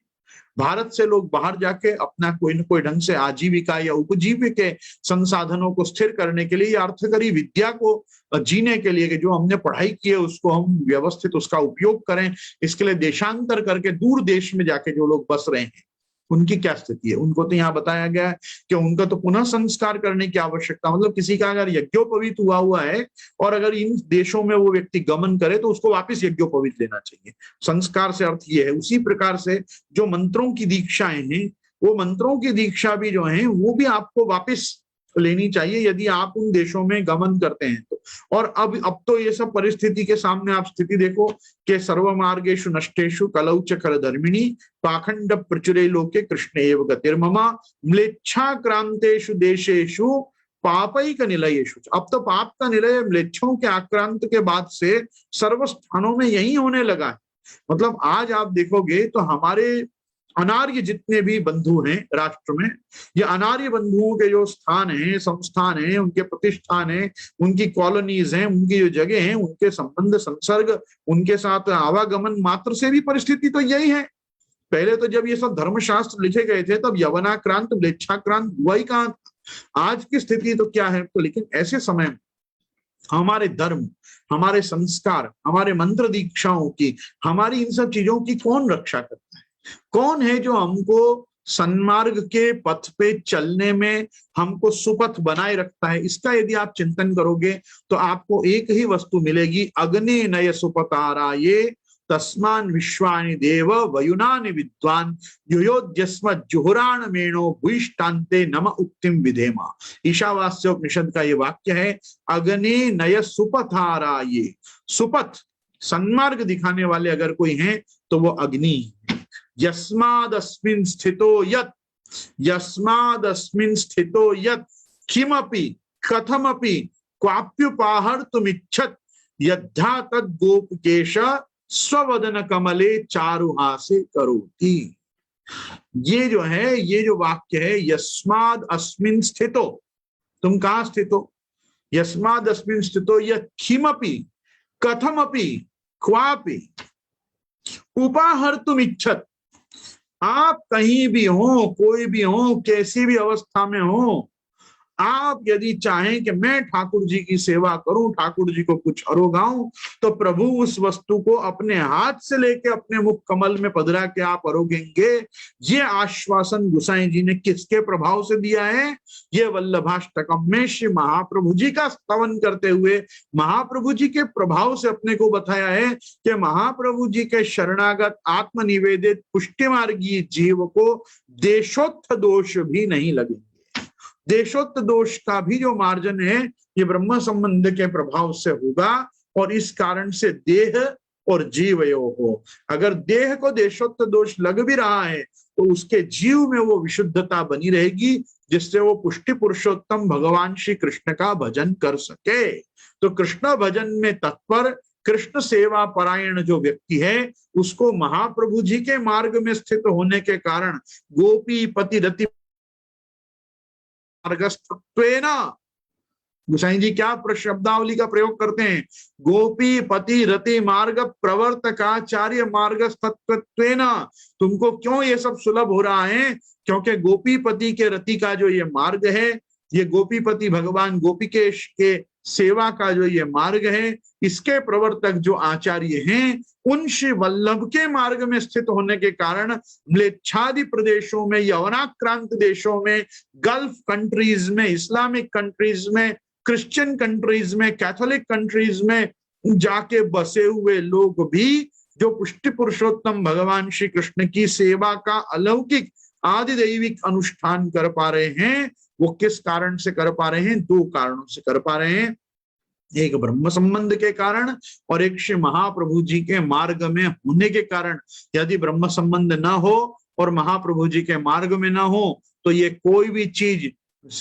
भारत से लोग बाहर जाके अपना कोई न कोई ढंग से आजीविका या उपजीविका के संसाधनों को स्थिर करने के लिए या अर्थकरी विद्या को जीने के लिए, कि जो हमने पढ़ाई की है उसको हम व्यवस्थित उसका उपयोग करें, इसके लिए देशांतर करके दूर देश में जाके जो लोग बस रहे हैं, उनकी क्या स्थिति है। उनको तो यहाँ बताया गया है कि उनका तो पुनः संस्कार करने की आवश्यकता, मतलब किसी का अगर यज्ञोपवीत हुआ है और अगर इन देशों में वो व्यक्ति गमन करे तो उसको वापस यज्ञोपवीत लेना चाहिए। संस्कार से अर्थ ये है। उसी प्रकार से जो मंत्रों की दीक्षाएं हैं, वो मंत्रों की दीक्षा भी जो है वो भी आपको वापस लेनी चाहिए यदि आप उन देशों में गमन करते हैं तो। और अब तो ये सब परिस्थिति के सामने आप स्थिति देखो कि सर्वमार्गेषु नष्टेषु कलौ च खलधर्मिणी पाखंड प्रचुरे लोके कृष्ण एव गतिर्मम म्लेच्छाक्रांतेषु देशेषु पापैक निलयेषु। अब तो पाप का निलय म्लेच्छों के आक्रांत के बाद से सर्व स्थानों में यही होने लगा है। मतलब आज आप देखोगे तो हमारे अनार्य जितने भी बंधु हैं राष्ट्र में, ये अनार्य बंधुओं के जो स्थान है, संस्थान है, उनके प्रतिष्ठान है, उनकी कॉलोनीज हैं, उनकी जो जगह हैं, उनके संबंध संसर्ग, उनके साथ आवागमन मात्र से भी परिस्थिति तो यही है। पहले तो जब ये सब धर्मशास्त्र लिखे गए थे तब यवनाक्रांत म्लेच्छाक्रांत हुआ ही कहां था। आज की स्थिति तो क्या है, तो लेकिन ऐसे समय में हमारे धर्म, हमारे संस्कार, हमारे मंत्र दीक्षाओं की, हमारी इन सब चीजों की कौन रक्षा करता है? कौन है जो हमको सन्मार्ग के पथ पे चलने में हमको सुपथ बनाए रखता है? इसका यदि आप चिंतन करोगे तो आपको एक ही वस्तु मिलेगी, अग्नि नय सुपताराये तस्मान विश्वानि देव वयुनानि विद्वान युयोज्यस्म जुहुराण मेणो भूयिष्ठान्ते नम उक्तिम विधेमा। ईशावास्योपनिषद का ये वाक्य है, अग्नि नय सुपथाराये। सुपथ सन्मार्ग दिखाने वाले अगर कोई हैं तो वो अग्नि। यस्मादस्मिन् स्थितो यत् किमपि कथमपि क्वाप्युपाहर्तुमिच्छत् यद्धा तद् गोपकेश स्ववदन कमले चारुहासे करोति। ये जो है, ये जो वाक्य है, यस्माद् अस्मिन् स्थितो, तुम कहां स्थित हो? यस्माद् अस्मिन् स्थितो यत् किमपि कथमपि क्वापि उपाहर्तुमिच्छत्। आप कहीं भी हो, कोई भी हो, कैसी भी अवस्था में हो, आप यदि चाहें कि मैं ठाकुर जी की सेवा करूं, ठाकुर जी को कुछ अरोगाऊं, तो प्रभु उस वस्तु को अपने हाथ से लेके अपने मुख कमल में पधरा के आप अरोगेंगे। ये आश्वासन गोसाई जी ने किसके प्रभाव से दिया है? ये वल्लभाष्टकम में श्री महाप्रभु जी का स्तवन करते हुए महाप्रभु जी के प्रभाव से अपने को बताया है कि महाप्रभु जी के शरणागत आत्मनिवेदित पुष्टि मार्गी जीव को देशोत्थ दोष भी नहीं लगेंगे। देशोत्त दोष का भी जो मार्जन है ये ब्रह्म संबंध के प्रभाव से होगा। और इस कारण से देह और जीवयो हो, अगर देह को देशोत्त दोष लग भी रहा है तो उसके जीव में वो विशुद्धता बनी रहेगी जिससे वो पुष्टि पुरुषोत्तम भगवान श्री कृष्ण का भजन कर सके। तो कृष्ण भजन में तत्पर, कृष्ण सेवा परायण जो व्यक्ति है उसको महाप्रभु जी के मार्ग में स्थित होने के कारण गोपी पति रति मार्गस्थत्वेन, गोसाई जी क्या शब्दावली का प्रयोग करते हैं? गोपी पति रति मार्ग प्रवर्तकाचार्य मार्गस्थत्वेन। तुमको क्यों ये सब सुलभ हो रहा है? क्योंकि गोपी पति के रति का जो ये मार्ग है, ये गोपीपति भगवान गोपिकेश के सेवा का जो ये मार्ग है, इसके प्रवर्तक जो आचार्य हैं उन श्री वल्लभ के मार्ग में स्थित होने के कारण म्लेच्छादि प्रदेशों में, यवनाक्रांत देशों में, गल्फ कंट्रीज में, इस्लामिक कंट्रीज में, क्रिश्चियन कंट्रीज में, कैथोलिक कंट्रीज में जाके बसे हुए लोग भी जो पुष्टि पुरुषोत्तम भगवान श्री कृष्ण की सेवा का अलौकिक आदि दैविक अनुष्ठान कर पा रहे हैं, वो किस कारण से कर पा रहे हैं? दो कारणों से कर पा रहे हैं। एक ब्रह्म संबंध के कारण और एक श्री महाप्रभु जी के मार्ग में होने के कारण। यदि ब्रह्म संबंध न हो और महाप्रभु जी के मार्ग में न हो तो ये कोई भी चीज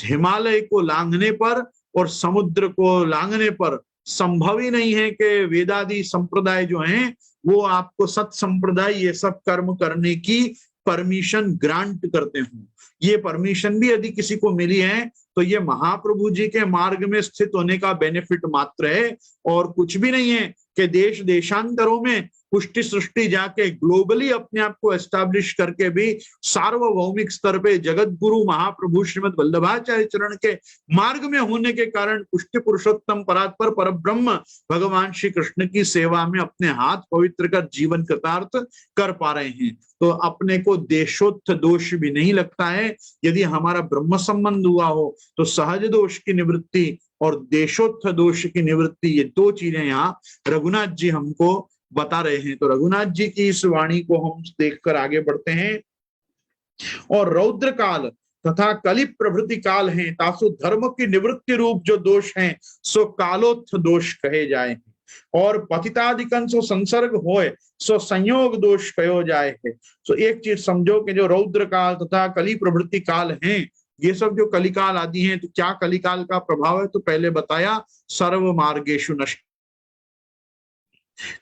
हिमालय को लांघने पर और समुद्र को लांघने पर संभव ही नहीं है कि वेदादि संप्रदाय जो हैं वो आपको सत संप्रदाय ये सब कर्म करने की परमिशन ग्रांट करते हों। ये परमिशन भी यदि किसी को मिली है तो ये महाप्रभु जी के मार्ग में स्थित होने का बेनिफिट मात्र है और कुछ भी नहीं है कि देश देशांतरों में पुष्टि सृष्टि जाके ग्लोबली अपने आप को एस्टैब्लिश करके भी सार्वभौमिक स्तर पे जगत गुरु महाप्रभु श्रीमद वल्लभाचार्य चरण के मार्ग में होने के कारण पुष्टि पुरुषोत्तम परात्पर परब्रह्म भगवान श्री कृष्ण की सेवा में अपने हाथ पवित्र कर जीवन कृतार्थ कर पा रहे हैं। तो अपने को देशोत्थ दोष भी नहीं लगता है। यदि हमारा ब्रह्म संबंध हुआ हो तो सहज दोष की निवृत्ति और देशोत्थ दोष की निवृत्ति, ये दो चीजें यहाँ रघुनाथ जी हमको बता रहे हैं। तो रघुनाथ जी की इस वाणी को हम देखकर आगे बढ़ते हैं। और रौद्र काल तथा कलि प्रभृति काल है, तासु धर्म की निवृत्ति रूप जो दोष हैं सो कालोत्थ दोष कहे जाए। और पतितादिकं सो संसर्ग होए सो संयोग दोष कहो जाए है। तो एक चीज समझो कि जो रौद्र काल तथा कलि प्रभृति काल हैं, ये सब जो कलिकाल आदि हैं, तो क्या कलिकाल का प्रभाव है? तो पहले बताया सर्व मार्गेषु नष्ट,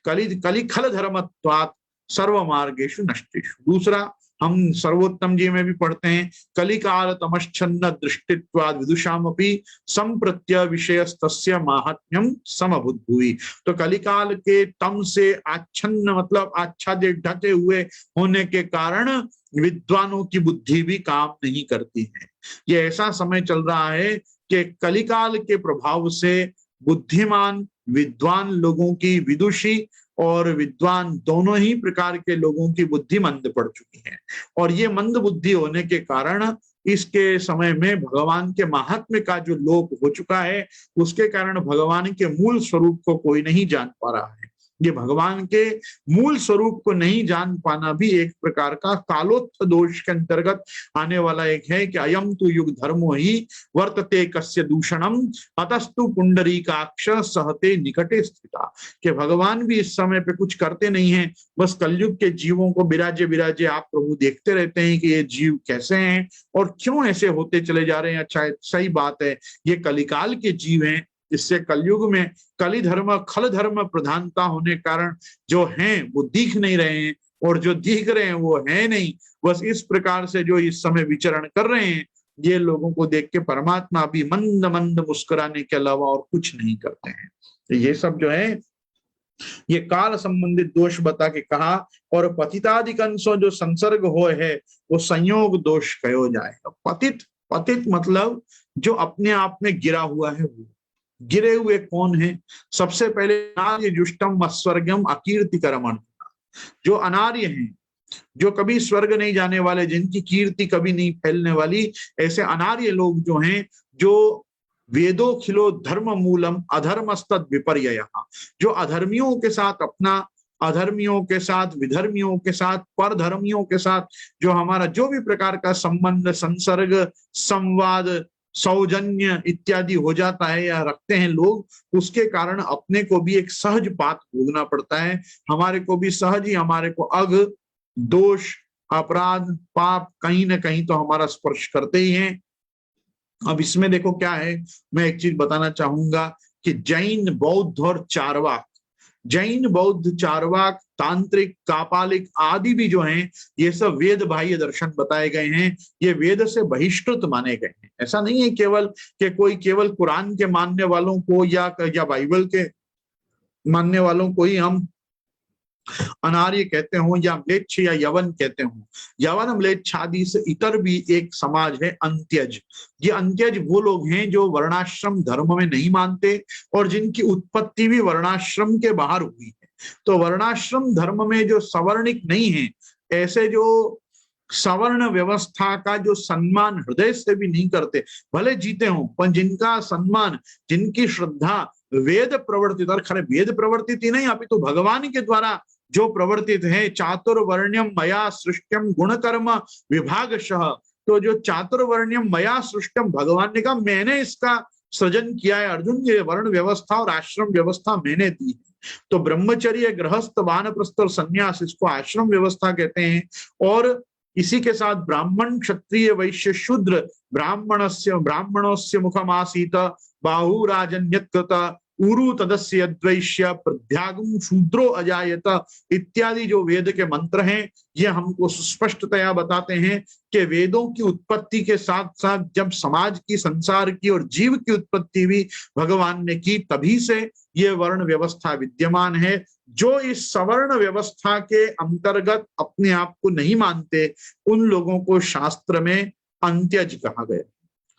कलि खल धर्मत्वात् सर्व मार्गेषु नष्टेषु। दूसरा हम सर्वोत्तम जी में भी पढ़ते हैं, कलिकाल तमश्चन्न दृष्टित्वाद विदुषामपि संप्रत्य विषयस्तस्य माहात्म्यम समबुद्धि। तो कलिकाल के तम से आच्छन्न मतलब आच्छादित ढके हुए होने के कारण विद्वानों की बुद्धि भी काम नहीं करती है। ये ऐसा समय चल रहा है कि कलिकाल के प्रभाव से बुद्धिमान विद्वान लोगों की, विदुषी और विद्वान दोनों ही प्रकार के लोगों की बुद्धि मंद पड़ चुकी है। और ये मंद बुद्धि होने के कारण इसके समय में भगवान के महात्म्य का जो लोप हो चुका है, उसके कारण भगवान के मूल स्वरूप को कोई नहीं जान पा रहा है। ये भगवान के मूल स्वरूप को नहीं जान पाना भी एक प्रकार का कालोत्थ दोष के अंतर्गत आने वाला एक है कि अयम तु युग धर्मो ही वर्तते कस्य दूषणम अतस्तु पुंडरीकाक्ष सहते निकटे स्थिता। कि भगवान भी इस समय पे कुछ करते नहीं है, बस कलयुग के जीवों को बिराजे बिराजे आप प्रभु देखते रहते हैं कि ये जीव कैसे हैं और क्यों ऐसे होते चले जा रहे हैं। अच्छा, सही बात है, ये कलिकाल के जीव हैं। इससे कलयुग में कलि धर्म खल धर्म प्रधानता होने कारण जो हैं वो दिख नहीं रहे हैं, और जो दिख रहे हैं वो है नहीं। बस इस प्रकार से जो इस समय विचरण कर रहे हैं, ये लोगों को देख के परमात्मा भी मंद मंद मुस्कुराने के अलावा और कुछ नहीं करते हैं। तो ये सब जो है ये काल संबंधित दोष बता के कहा। और पतितादिकंसो जो संसर्ग हो है वो संयोग दोष कहो जाए। पतित, पतित मतलब जो अपने आप में गिरा हुआ है। वो गिरे हुए कौन है? सबसे पहले अनार्य जुष्टम अस्वर्गम अकीर्तिकरमण, जो अनार्य हैं, जो कभी स्वर्ग नहीं जाने वाले, जिनकी कीर्ति कभी नहीं फैलने वाली, ऐसे अनार्य लोग जो हैं, जो वेदो खिलो धर्म मूलम अधर्मस्तद विपर्ययः, जो अधर्मियों के साथ अपना, अधर्मियों के साथ, विधर्मियों के साथ, परधर्मियों के साथ जो हमारा जो भी प्रकार का संबंध, संसर्ग, संवाद, सौजन्य इत्यादि हो जाता है या रखते हैं लोग, उसके कारण अपने को भी एक सहज पात भोगना पड़ता है। हमारे को भी सहज ही हमारे को अघ, दोष, अपराध, पाप कहीं ना कहीं तो हमारा स्पर्श करते ही हैं। अब इसमें देखो क्या है, मैं एक चीज बताना चाहूंगा कि जैन, बौद्ध और चारवाक, जैन, बौद्ध, चारवाक, तांत्रिक, कापालिक आदि भी जो हैं, ये सब वेद बाह्य दर्शन बताए गए हैं। ये वेद से बहिष्कृत माने गए हैं। ऐसा नहीं है केवल कि कोई केवल कुरान के मानने वालों को या बाइबल के मानने वालों को ही हम अनार्य कहते हो या म्लेच्छ या यवन कहते हो। यवन, म्लेच्छ आदि से इतर भी एक समाज है अंत्यज। ये अंत्यज वो लोग हैं जो वर्णाश्रम धर्म में नहीं मानते और जिनकी उत्पत्ति भी वर्णाश्रम के बाहर हुई है। तो वर्णाश्रम धर्म में जो सवर्णिक नहीं है, ऐसे जो सवर्ण व्यवस्था का जो सम्मान हृदय से भी नहीं करते, भले जीते हों, पर जिनका सम्मान, जिनकी श्रद्धा वेद प्रवर्तित, और खरे वेद प्रवर्तित ही नहीं, अभी तो भगवान के द्वारा जो प्रवर्तित है, चातुर्वर्ण्यम मया सृष्टम गुणकर्म विभागशः, तो जो चातुर्वर्ण्यम मया सृष्टम, भगवान ने कहा मैंने इसका सृजन किया है अर्जुन, ये वर्ण व्यवस्था और आश्रम व्यवस्था मैंने दी है। तो ब्रह्मचर्य, गृहस्थ, वानप्रस्थ और संन्यास, इसको आश्रम व्यवस्था कहते हैं। और इसी के साथ ब्राह्मण, क्षत्रिय, वैश्य, शूद्र, ब्राह्मणस्य मुखमासीत बाहुराजन्यकृत उरु तदस्य द्वैश्य प्रध्यागम शूद्रो अजायत इत्यादि जो वेद के मंत्र हैं, ये हमको स्पष्टतया बताते हैं कि वेदों की उत्पत्ति के साथ साथ जब समाज की, संसार की और जीव की उत्पत्ति भी भगवान ने की, तभी से ये वर्ण व्यवस्था विद्यमान है। जो इस सवर्ण व्यवस्था के अंतर्गत अपने आप को नहीं मानते, उन लोगों को शास्त्र में अंत्यज कहा गया।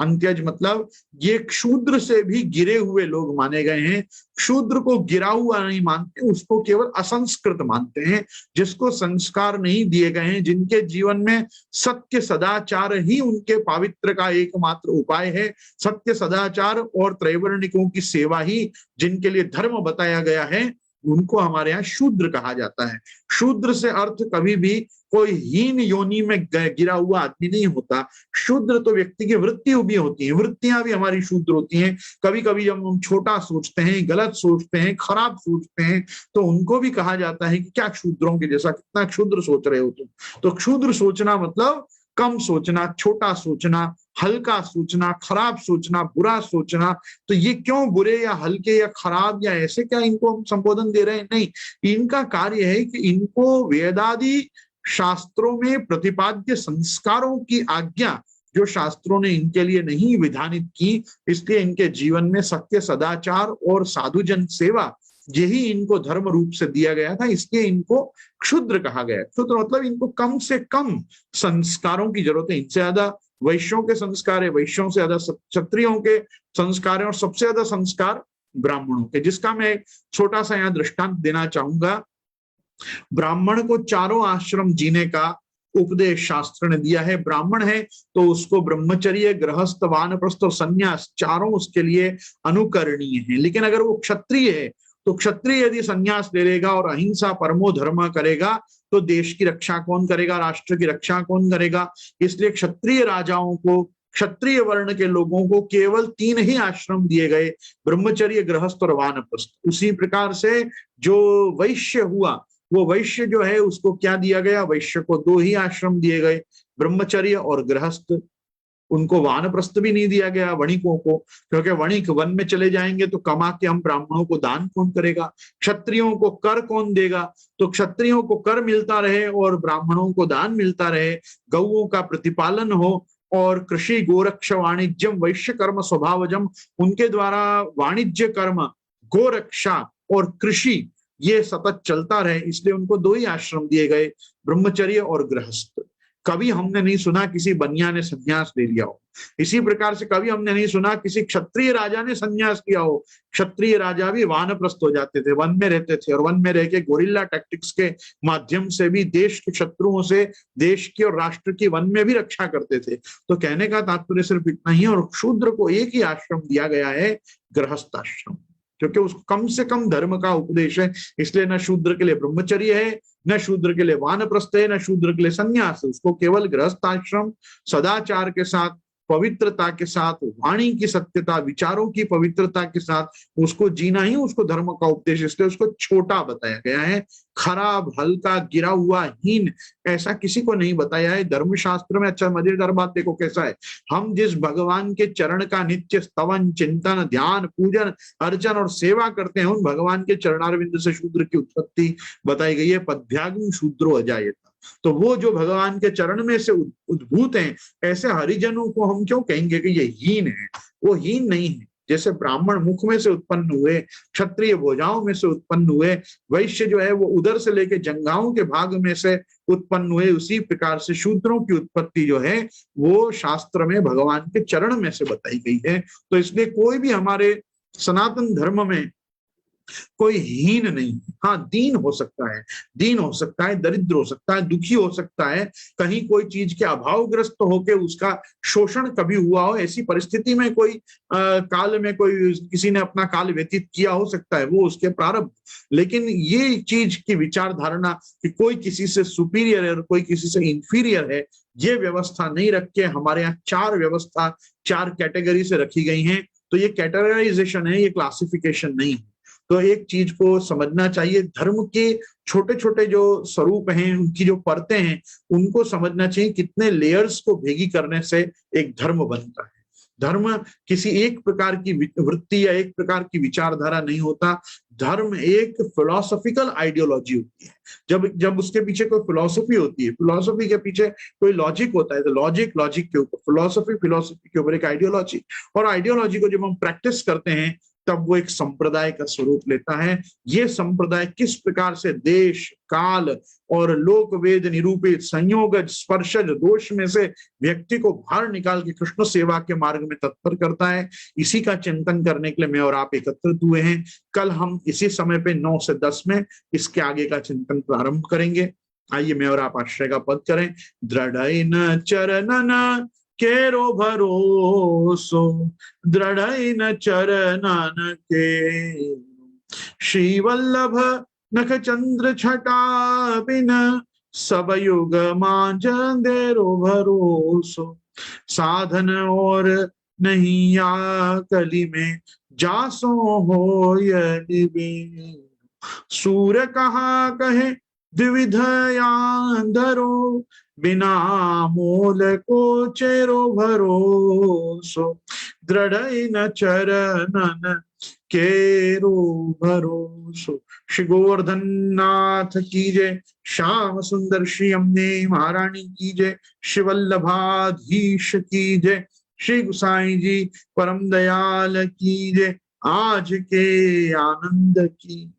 अंत्यज मतलब ये शूद्र से भी गिरे हुए लोग माने गए हैं। शूद्र को गिरा हुआ नहीं मानते, उसको केवल असंस्कृत मानते हैं, जिसको संस्कार नहीं दिए गए हैं, जिनके जीवन में सत्य सदाचार ही उनके पावित्र का एकमात्र उपाय है। सत्य, सदाचार और त्रैवर्णिकों की सेवा ही जिनके लिए धर्म बताया गया है, उनको हमारे यहाँ शूद्र कहा जाता है। शूद्र से अर्थ कभी भी कोई हीन योनि में गिरा हुआ आदमी नहीं होता। शूद्र तो व्यक्ति की वृत्ति भी होती है, वृत्तियां भी हमारी शूद्र होती हैं। कभी कभी जब हम छोटा सोचते हैं, गलत सोचते हैं, खराब सोचते हैं, तो उनको भी कहा जाता है कि क्या शूद्रों के जैसा कितना क्षुद्र सोच रहे हो तुम। तो क्षुद्र सोचना मतलब कम सोचना, छोटा सोचना, हल्का सोचना, खराब सोचना, बुरा सोचना। तो ये क्यों बुरे या हल्के या खराब या ऐसे क्या इनको हम संबोधन दे रहे हैं? नहीं, इनका कार्य है कि इनको वेदादि शास्त्रों में प्रतिपाद्य संस्कारों की आज्ञा जो शास्त्रों ने इनके लिए नहीं विधानित की, इसलिए इनके जीवन में सत्य, सदाचार और साधुजन सेवा यही इनको धर्म रूप से दिया गया था, इसलिए इनको क्षुद्र कहा गया। क्षुद्र मतलब इनको कम से कम संस्कारों की जरूरत है। इनसे ज्यादा वैश्यों के संस्कार है, वैश्यों से ज्यादा क्षत्रियों के संस्कार है, और सबसे ज्यादा संस्कार ब्राह्मणों के, जिसका मैं छोटा सा यहाँ दृष्टांत देना चाहूंगा। ब्राह्मण को चारों आश्रम जीने का उपदेश शास्त्र ने दिया है। ब्राह्मण है तो उसको ब्रह्मचर्य, गृहस्थ, वानप्रस्थ और संन्यास चारों उसके लिए अनुकरणीय है। लेकिन अगर वो क्षत्रिय है तो क्षत्रिय यदि संन्यास ले लेगा और अहिंसा परमो धर्म करेगा तो देश की रक्षा कौन करेगा, राष्ट्र की रक्षा कौन करेगा। इसलिए क्षत्रिय राजाओं को, क्षत्रिय वर्ण के लोगों को केवल 3 ही आश्रम दिए गए, ब्रह्मचर्य, गृहस्थ और वानप्रस्थ। उसी प्रकार से जो वैश्य हुआ, वो वैश्य जो है उसको क्या दिया गया, वैश्य को 2 ही आश्रम दिए गए, ब्रह्मचर्य और गृहस्थ। उनको वानप्रस्थ भी नहीं दिया गया वणिकों को, क्योंकि वणिक वन में चले जाएंगे तो कमा के हम ब्राह्मणों को दान कौन करेगा। क्षत्रियों को कर कौन देगा, तो क्षत्रियों को कर मिलता रहे और ब्राह्मणों को दान मिलता रहे, गौओं का प्रतिपालन हो और कृषि, गोरक्ष, वाणिज्यम, वैश्य कर्म स्वभावजम, उनके द्वारा वाणिज्य कर्म, गोरक्षा और कृषि ये सतत चलता रहे, इसलिए उनको 2 ही आश्रम दिए गए, ब्रह्मचर्य और गृहस्थ। कभी हमने नहीं सुना किसी बनिया ने संन्यास ले लिया हो। इसी प्रकार से कभी हमने नहीं सुना किसी क्षत्रिय राजा ने संन्यास लिया हो। क्षत्रिय राजा भी वानप्रस्थ हो जाते थे, वन में रहते थे, और वन में रह के गोरिल्ला टैक्टिक्स के माध्यम से भी देश के शत्रुओं से देश की और राष्ट्र की वन में भी रक्षा करते थे। तो कहने का तात्पर्य सिर्फ इतना ही, और शूद्र को एक ही आश्रम दिया गया है, गृहस्थ आश्रम, क्योंकि उसको कम से कम धर्म का उपदेश है। इसलिए न शूद्र के लिए ब्रह्मचर्य है, न शूद्र के लिए वानप्रस्थ है, न शूद्र के लिए संन्यास है। उसको केवल गृहस्थ आश्रम सदाचार के साथ, पवित्रता के साथ, वाणी की सत्यता, विचारों की पवित्रता के साथ उसको जीना ही उसको धर्म का उपदेश। इसलिए उसको छोटा बताया गया है, खराब, हल्का, गिरा हुआ, हीन ऐसा किसी को नहीं बताया है धर्मशास्त्र में। अच्छा मजेदार बात देखो कैसा है, हम जिस भगवान के चरण का नित्य स्तवन, चिंतन, ध्यान, पूजन, अर्चन और सेवा करते हैं, उन भगवान के चरणारविंद से शूद्र की उत्पत्ति बताई गई है। पद्भ्यागम शूद्रो अजायता, तो वो जो भगवान के चरण में से उद्भूत हैं, ऐसे हरिजनों को हम क्यों कहेंगे कि ये हीन है? वो हीन नहीं है। जैसे ब्राह्मण मुख में से उत्पन्न हुए, क्षत्रिय भुजाओं में से उत्पन्न हुए, वैश्य जो है वो उदर से लेके जंघाओं के भाग में से उत्पन्न हुए, उसी प्रकार से शूद्रों की उत्पत्ति जो है वो शास्त्र में भगवान के चरण में से बताई गई है। तो इसलिए कोई भी हमारे सनातन धर्म में कोई हीन नहीं। हाँ, दीन हो सकता है, दीन हो सकता है, दरिद्र हो सकता है, दुखी हो सकता है, कहीं कोई चीज के अभावग्रस्त होके उसका शोषण कभी हुआ हो, ऐसी परिस्थिति में कोई काल में कोई किसी ने अपना काल व्यतीत किया हो सकता है, वो उसके प्रारब्ध। लेकिन ये चीज की विचार धारणा कि कोई किसी से सुपीरियर है और कोई किसी से इंफीरियर है, ये व्यवस्था नहीं रख के हमारे यहाँ 4 व्यवस्था 4 कैटेगरी से रखी गई हैं। तो ये कैटेगराइजेशन है, ये क्लासिफिकेशन नहीं है। तो एक चीज को समझना चाहिए, धर्म के छोटे छोटे जो स्वरूप हैं, उनकी जो परतें हैं, उनको समझना चाहिए। कितने लेयर्स को भेगी करने से एक धर्म बनता है। धर्म किसी एक प्रकार की वृत्ति या एक प्रकार की विचारधारा नहीं होता। धर्म एक फिलोसॉफिकल आइडियोलॉजी होती है। जब उसके पीछे कोई फिलोसफी होती है, फिलोसफी के पीछे कोई लॉजिक होता है, तो लॉजिक के ऊपर, फिलोसफी के ऊपर एक आइडियोलॉजी, और आइडियोलॉजी को जब हम प्रैक्टिस करते हैं तब वो एक संप्रदाय का स्वरूप लेता है। ये संप्रदाय किस प्रकार से देश, काल और लोक वेद निरूपित संयोगज, स्पर्शज, दोष में से व्यक्ति को बाहर निकाल के कृष्ण सेवा के मार्ग में तत्पर करता है, इसी का चिंतन करने के लिए मैं और आप एकत्रित हुए हैं। कल हम इसी समय पे 9 से 10 में इसके आगे का चिंतन प्रारंभ करेंगे। आइए मैं और आप आश्रय का पद करें। दृढ़ चरणन केरो भरोसो, दृढ़ चरणन के श्री वल्लभ नख चंद्र छटा बिन सब युग मांझ अंधेरो भरोसो। साधन और नहीं या कली में जासो हो यदि भी। सूर्य कहा कहे द्विविध धरो बिना मोल को चेरो भरोसो। दृढ़ न चरणन केरो भरोसो। श्री गोवर्धन नाथ की जय। श्याम सुंदर श्री अम्बे महारानी की जय। श्री वल्लभाधीश की जय। श्री गुसाई जी परम दयाल की जय। आज के आनंद की